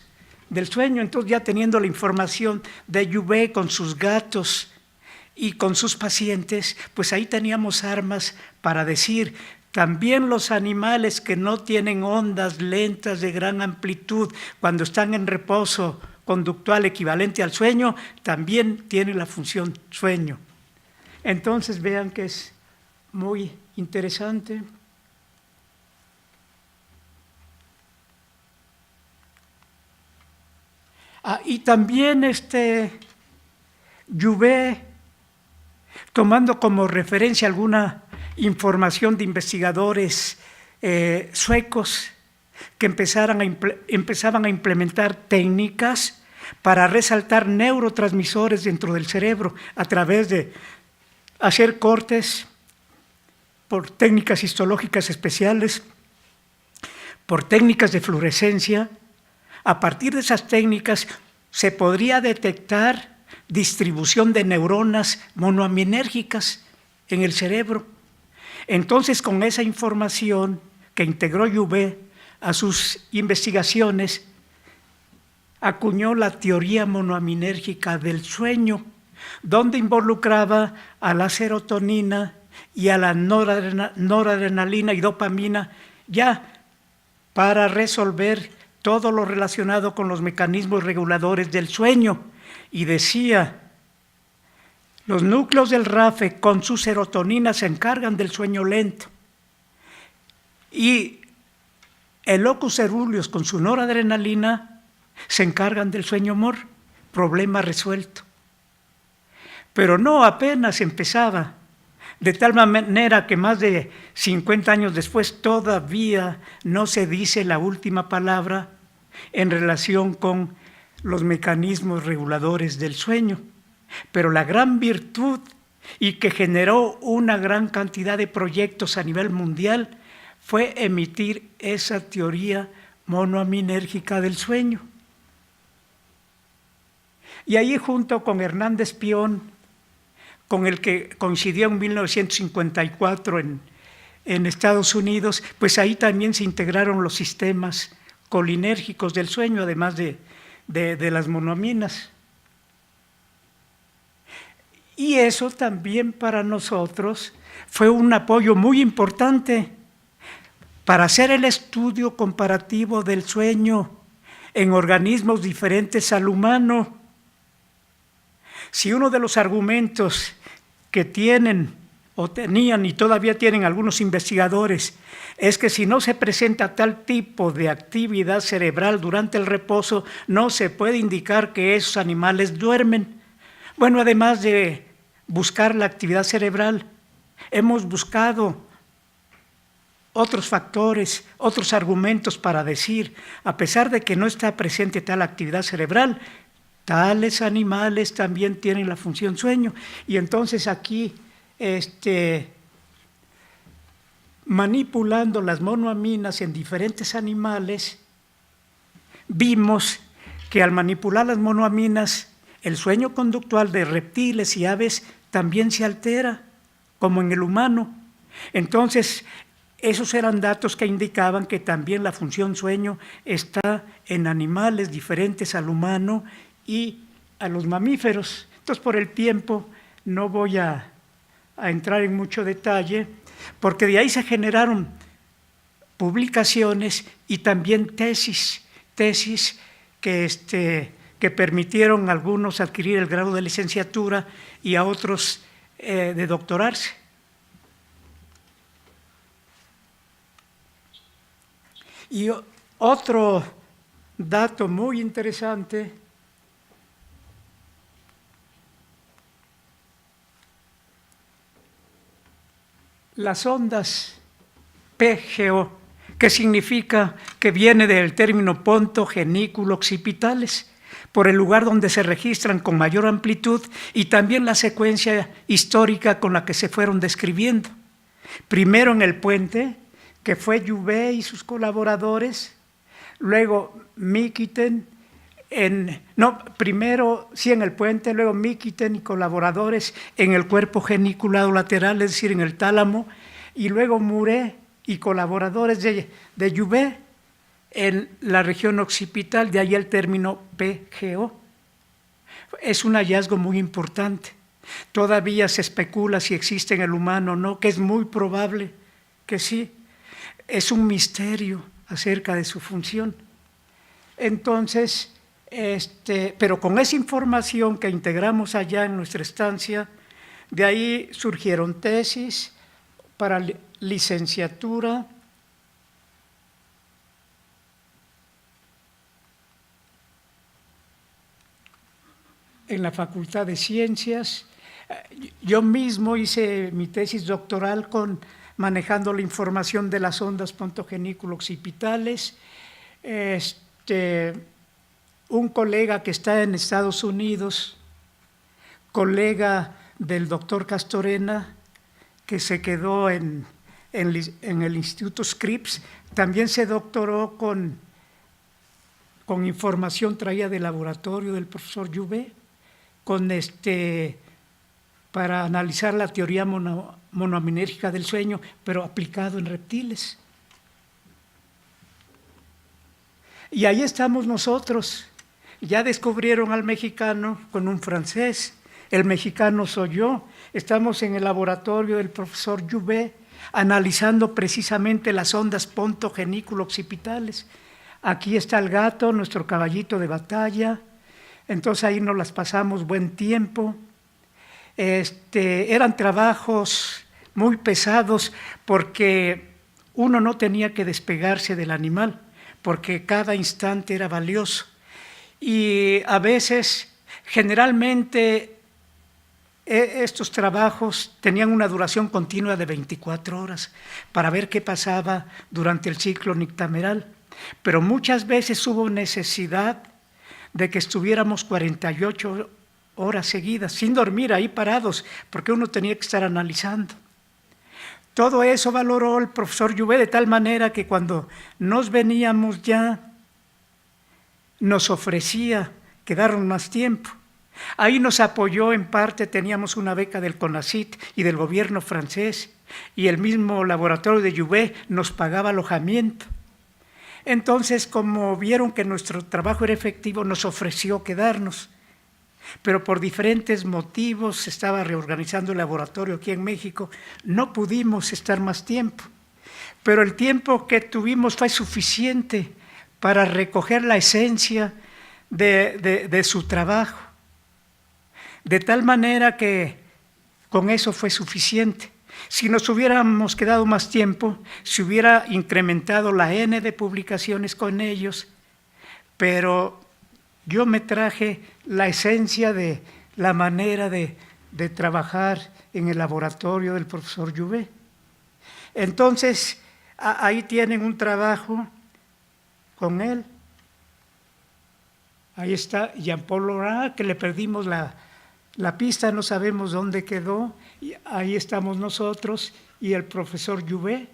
del sueño. Entonces, ya teniendo la información de Jouvet con sus gatos y con sus pacientes, pues ahí teníamos armas para decir, también los animales que no tienen ondas lentas de gran amplitud cuando están en reposo conductual equivalente al sueño, también tienen la función sueño. Entonces vean que es muy interesante. Y también Jouvet, tomando como referencia alguna información de investigadores suecos que empezaban a implementar técnicas para resaltar neurotransmisores dentro del cerebro a través de hacer cortes por técnicas histológicas especiales, por técnicas de fluorescencia. A partir de esas técnicas se podría detectar distribución de neuronas monoaminérgicas en el cerebro. Entonces, con esa información que integró Jouvet a sus investigaciones, acuñó la teoría monoaminérgica del sueño, donde involucraba a la serotonina y a la noradrenalina y dopamina, ya para resolver todo lo relacionado con los mecanismos reguladores del sueño. Y decía, los núcleos del RAFE con su serotonina se encargan del sueño lento, y el locus ceruleus con su noradrenalina se encargan del sueño MOR, problema resuelto. Pero no apenas empezaba, de tal manera que más de 50 años después todavía no se dice la última palabra en relación con los mecanismos reguladores del sueño. pero la gran virtud y que generó una gran cantidad de proyectos a nivel mundial fue emitir esa teoría monoaminérgica del sueño. Y ahí, junto con Hernández Pion, con el que coincidió en 1954 en Estados Unidos, pues ahí también se integraron los sistemas colinérgicos del sueño, además de las monoaminas. Y eso también para nosotros fue un apoyo muy importante para hacer el estudio comparativo del sueño en organismos diferentes al humano. Si uno de los argumentos que tienen o tenían y todavía tienen algunos investigadores es que si no se presenta tal tipo de actividad cerebral durante el reposo, no se puede indicar que esos animales duermen. Bueno, además de buscar la actividad cerebral, hemos buscado otros factores, otros argumentos para decir, a pesar de que no está presente tal actividad cerebral, tales animales también tienen la función sueño. Y entonces aquí, manipulando las monoaminas en diferentes animales, vimos que al manipular las monoaminas, el sueño conductual de reptiles y aves también se altera, como en el humano. Entonces, esos eran datos que indicaban que también la función sueño está en animales diferentes al humano y a los mamíferos. Entonces, por el tiempo, no voy a entrar en mucho detalle, porque de ahí se generaron publicaciones y también tesis que permitieron a algunos adquirir el grado de licenciatura y a otros de doctorarse. Y otro dato muy interesante, las ondas PGO, que significa que viene del término ponto genículo occipitales, por el lugar donde se registran con mayor amplitud y también la secuencia histórica con la que se fueron describiendo. Primero en el puente, que fue Jouvet y sus colaboradores, luego Mikiten, primero sí en el puente, luego Mikiten y colaboradores en el cuerpo geniculado lateral, es decir, en el tálamo, y luego Muret y colaboradores de Jouvet en la región occipital, de ahí el término PGO. Es un hallazgo muy importante. Todavía se especula si existe en el humano o no, que es muy probable que sí. Es un misterio acerca de su función. Entonces, pero con esa información que integramos allá en nuestra estancia, de ahí surgieron tesis para licenciatura, en la Facultad de Ciencias. Yo mismo hice mi tesis doctoral manejando la información de las ondas pontogenículo occipitales. Un colega que está en Estados Unidos, colega del doctor Castorena, que se quedó en el Instituto Scripps, también se doctoró con información traída del laboratorio del profesor Jouvet, para analizar la teoría monoaminérgica del sueño, pero aplicado en reptiles. Y ahí estamos nosotros. Ya descubrieron al mexicano con un francés. El mexicano soy yo. Estamos en el laboratorio del profesor Jouvet, analizando precisamente las ondas pontogenículo occipitales. Aquí está el gato, nuestro caballito de batalla. Entonces ahí nos las pasamos buen tiempo. Eran trabajos muy pesados porque uno no tenía que despegarse del animal, porque cada instante era valioso. Y a veces, generalmente, estos trabajos tenían una duración continua de 24 horas para ver qué pasaba durante el ciclo nictameral. Pero muchas veces hubo necesidad de que estuviéramos 48 horas seguidas, sin dormir, ahí parados, porque uno tenía que estar analizando. Todo eso valoró el profesor Jouvet de tal manera que cuando nos veníamos ya nos ofrecía quedarnos más tiempo. Ahí nos apoyó en parte, teníamos una beca del CONACYT y del gobierno francés, y el mismo laboratorio de Jouvet nos pagaba alojamiento. Entonces, como vieron que nuestro trabajo era efectivo, nos ofreció quedarnos. Pero por diferentes motivos, se estaba reorganizando el laboratorio aquí en México, no pudimos estar más tiempo. Pero el tiempo que tuvimos fue suficiente para recoger la esencia de su trabajo. De tal manera que con eso fue suficiente. Si nos hubiéramos quedado más tiempo, se hubiera incrementado la N de publicaciones con ellos, pero yo me traje la esencia de la manera de trabajar en el laboratorio del profesor Jouvet. Entonces, ahí tienen un trabajo con él. Ahí está Jean-Paul Laurent, que le perdimos la pista, no sabemos dónde quedó, y ahí estamos nosotros y el profesor Jouvet,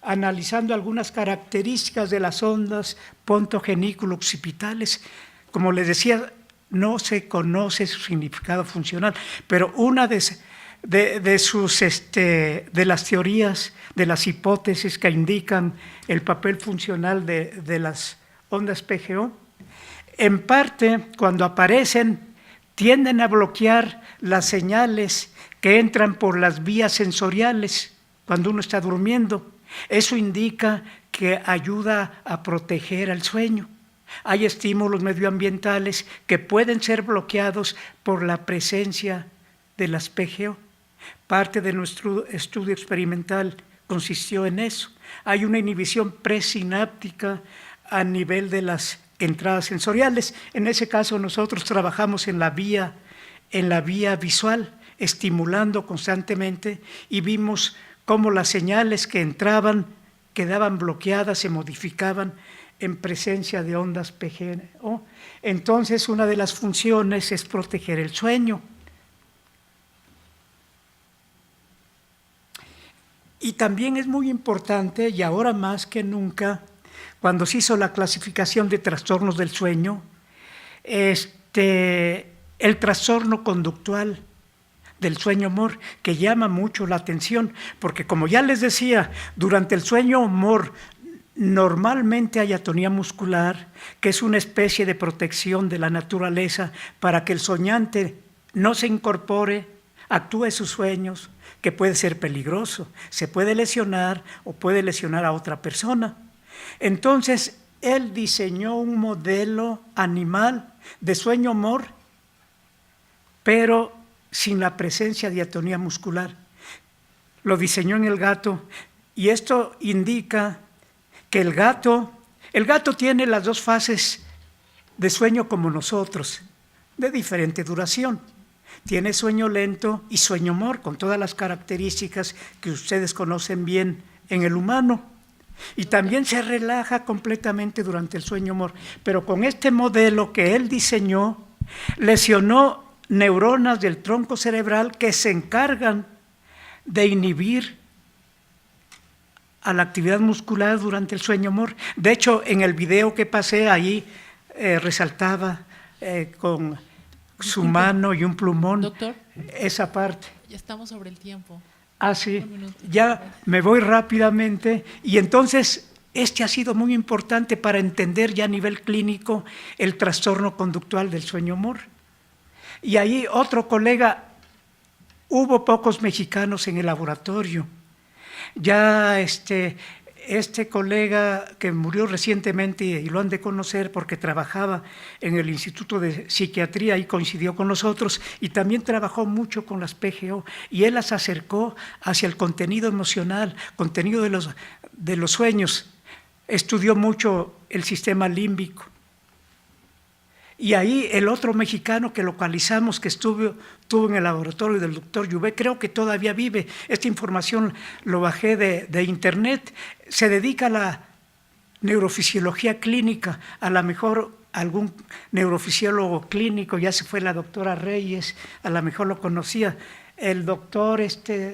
analizando algunas características de las ondas pontogenículo-occipitales. Como les decía, no se conoce su significado funcional, pero una de las teorías, de las hipótesis que indican el papel funcional de las ondas PGO, en parte, cuando aparecen, tienden a bloquear las señales que entran por las vías sensoriales cuando uno está durmiendo. Eso indica que ayuda a proteger al sueño. Hay estímulos medioambientales que pueden ser bloqueados por la presencia de las PGO. Parte de nuestro estudio experimental consistió en eso. Hay una inhibición presináptica a nivel de las entradas sensoriales. En ese caso nosotros trabajamos en la vía visual, estimulando constantemente, y vimos cómo las señales que entraban quedaban bloqueadas, se modificaban en presencia de ondas PGO. Entonces, una de las funciones es proteger el sueño. Y también es muy importante, y ahora más que nunca, cuando se hizo la clasificación de trastornos del sueño, el trastorno conductual del sueño-humor, que llama mucho la atención, porque como ya les decía, durante el sueño-humor normalmente hay atonía muscular, que es una especie de protección de la naturaleza para que el soñante no se incorpore, actúe sus sueños, que puede ser peligroso, se puede lesionar o puede lesionar a otra persona. Entonces, él diseñó un modelo animal de sueño-humor, pero sin la presencia de atonía muscular. Lo diseñó en el gato, y esto indica que el gato tiene las dos fases de sueño como nosotros, de diferente duración. Tiene sueño lento y sueño-humor, con todas las características que ustedes conocen bien en el humano. Y también se relaja completamente durante el sueño-humor. Pero con este modelo que él diseñó, lesionó neuronas del tronco cerebral que se encargan de inhibir a la actividad muscular durante el sueño-humor. De hecho, en el video que pasé ahí resaltaba con su mano y un plumón, doctor, esa parte. ya estamos sobre el tiempo. Ah, sí, ya me voy rápidamente. Y entonces, ha sido muy importante para entender ya a nivel clínico el trastorno conductual del sueño-humor. Y ahí otro colega, hubo pocos mexicanos en el laboratorio. Ya este colega que murió recientemente, y lo han de conocer porque trabajaba en el Instituto de Psiquiatría y coincidió con nosotros, y también trabajó mucho con las PGO, y él las acercó hacia el contenido emocional, contenido de los sueños. Estudió mucho el sistema límbico. Y ahí el otro mexicano que localizamos, que estuvo en el laboratorio del doctor Jouvet, creo que todavía vive, esta información lo bajé de internet, se dedica a la neurofisiología clínica, a lo mejor algún neurofisiólogo clínico, ya se fue la doctora Reyes, a lo mejor lo conocía, el doctor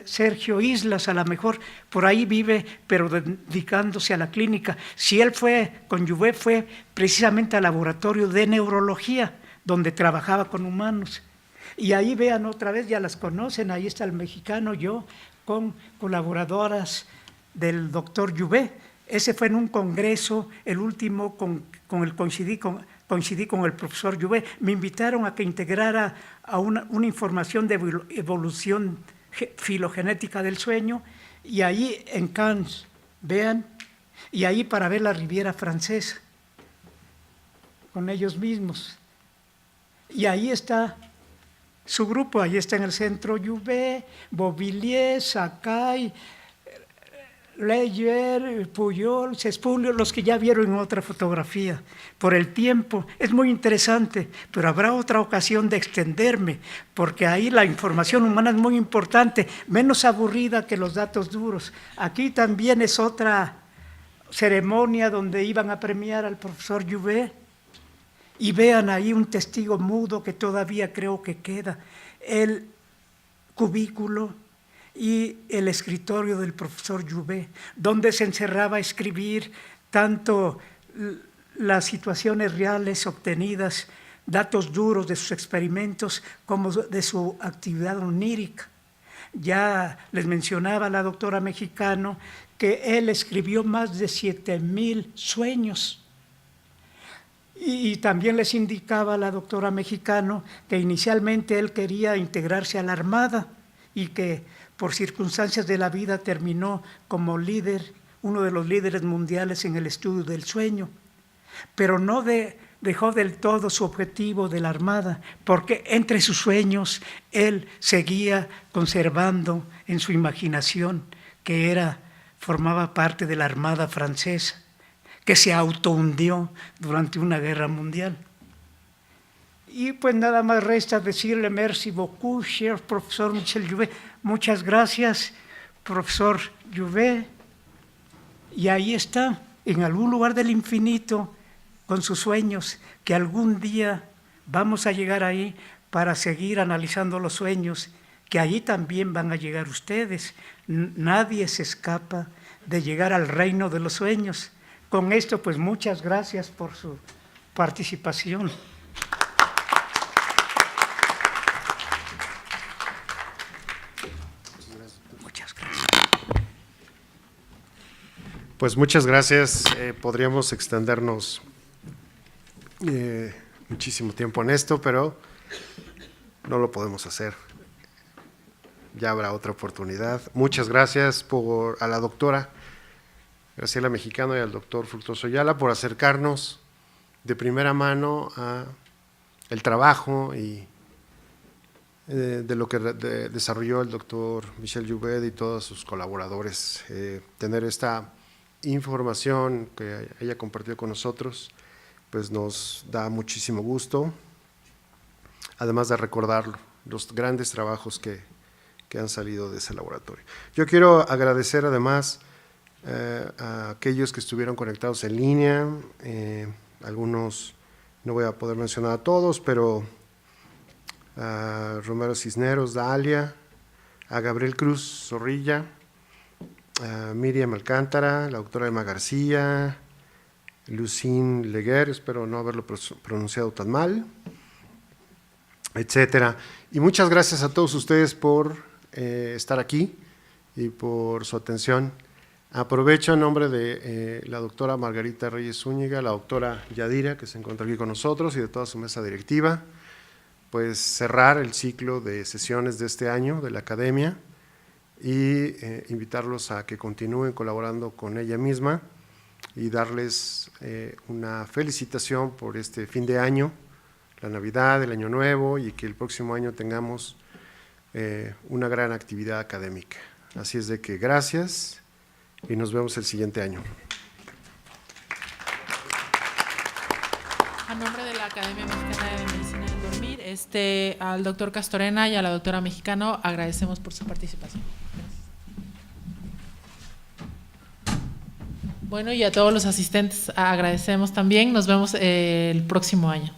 Sergio Islas, a lo mejor por ahí vive, pero dedicándose a la clínica. Si él fue con Jouvet, fue precisamente al laboratorio de neurología, donde trabajaba con humanos. Y ahí vean otra vez, ya las conocen, ahí está el mexicano, yo, con colaboradoras del doctor Jouvet. Ese fue en un congreso, el último coincidí con el profesor Jouvet. Me invitaron a que integrara a una información de evolución filogenética del sueño, y ahí en Cannes, vean, y ahí para ver la Riviera Francesa, con ellos mismos. Y ahí está su grupo, ahí está en el centro Jouvet, Beauvilliers, Sakai, Leyer, Pujol, Cespulio, los que ya vieron en otra fotografía. Por el tiempo, es muy interesante, pero habrá otra ocasión de extenderme, porque ahí la información humana es muy importante, menos aburrida que los datos duros. Aquí también es otra ceremonia donde iban a premiar al profesor Jouvet, y vean ahí un testigo mudo que todavía creo que queda, el cubículo y el escritorio del profesor Jouvet, donde se encerraba a escribir tanto las situaciones reales obtenidas, datos duros de sus experimentos, como de su actividad onírica. Ya les mencionaba la doctora Mexicano que él escribió más de 7,000 sueños. Y también les indicaba la doctora Mexicano que inicialmente él quería integrarse a la Armada y que por circunstancias de la vida terminó como líder, uno de los líderes mundiales en el estudio del sueño, pero no dejó del todo su objetivo de la Armada, porque entre sus sueños él seguía conservando en su imaginación que formaba parte de la Armada francesa, que se autohundió durante una guerra mundial. Y pues nada más resta decirle merci beaucoup, cher profesor Michel Jouvet. Muchas gracias, profesor Jouvet. Y ahí está, en algún lugar del infinito, con sus sueños, que algún día vamos a llegar ahí para seguir analizando los sueños, que allí también van a llegar ustedes. Nadie se escapa de llegar al reino de los sueños. Con esto, pues muchas gracias por su participación. Pues muchas gracias. Podríamos extendernos muchísimo tiempo en esto, pero no lo podemos hacer. Ya habrá otra oportunidad. Muchas gracias a la doctora Graciela Mexicano y al doctor Fructuoso Ayala por acercarnos de primera mano a el trabajo y de lo que desarrolló el doctor Michel Jouvet y todos sus colaboradores. Tener esta información que haya compartido con nosotros, pues nos da muchísimo gusto, además de recordar los grandes trabajos que han salido de ese laboratorio. Yo quiero agradecer además a aquellos que estuvieron conectados en línea, algunos no voy a poder mencionar a todos, pero a Romero Cisneros, Dalia, a Gabriel Cruz Zorrilla, a Miriam Alcántara, la doctora Emma García, Lucín Leguer, espero no haberlo pronunciado tan mal, etcétera. Y muchas gracias a todos ustedes por estar aquí y por su atención. Aprovecho en nombre de la doctora Margarita Reyes Zúñiga, la doctora Yadira, que se encuentra aquí con nosotros, y de toda su mesa directiva, pues cerrar el ciclo de sesiones de este año de la Academia y invitarlos a que continúen colaborando con ella misma y darles una felicitación por este fin de año, la Navidad, el Año Nuevo, y que el próximo año tengamos una gran actividad académica. Así es de que gracias y nos vemos el siguiente año. A nombre de la Academia Mexicana de Medicina del Dormir, al doctor Castorena y a la doctora Mexicano agradecemos por su participación. Gracias. Bueno, y a todos los asistentes agradecemos también. Nos vemos el próximo año.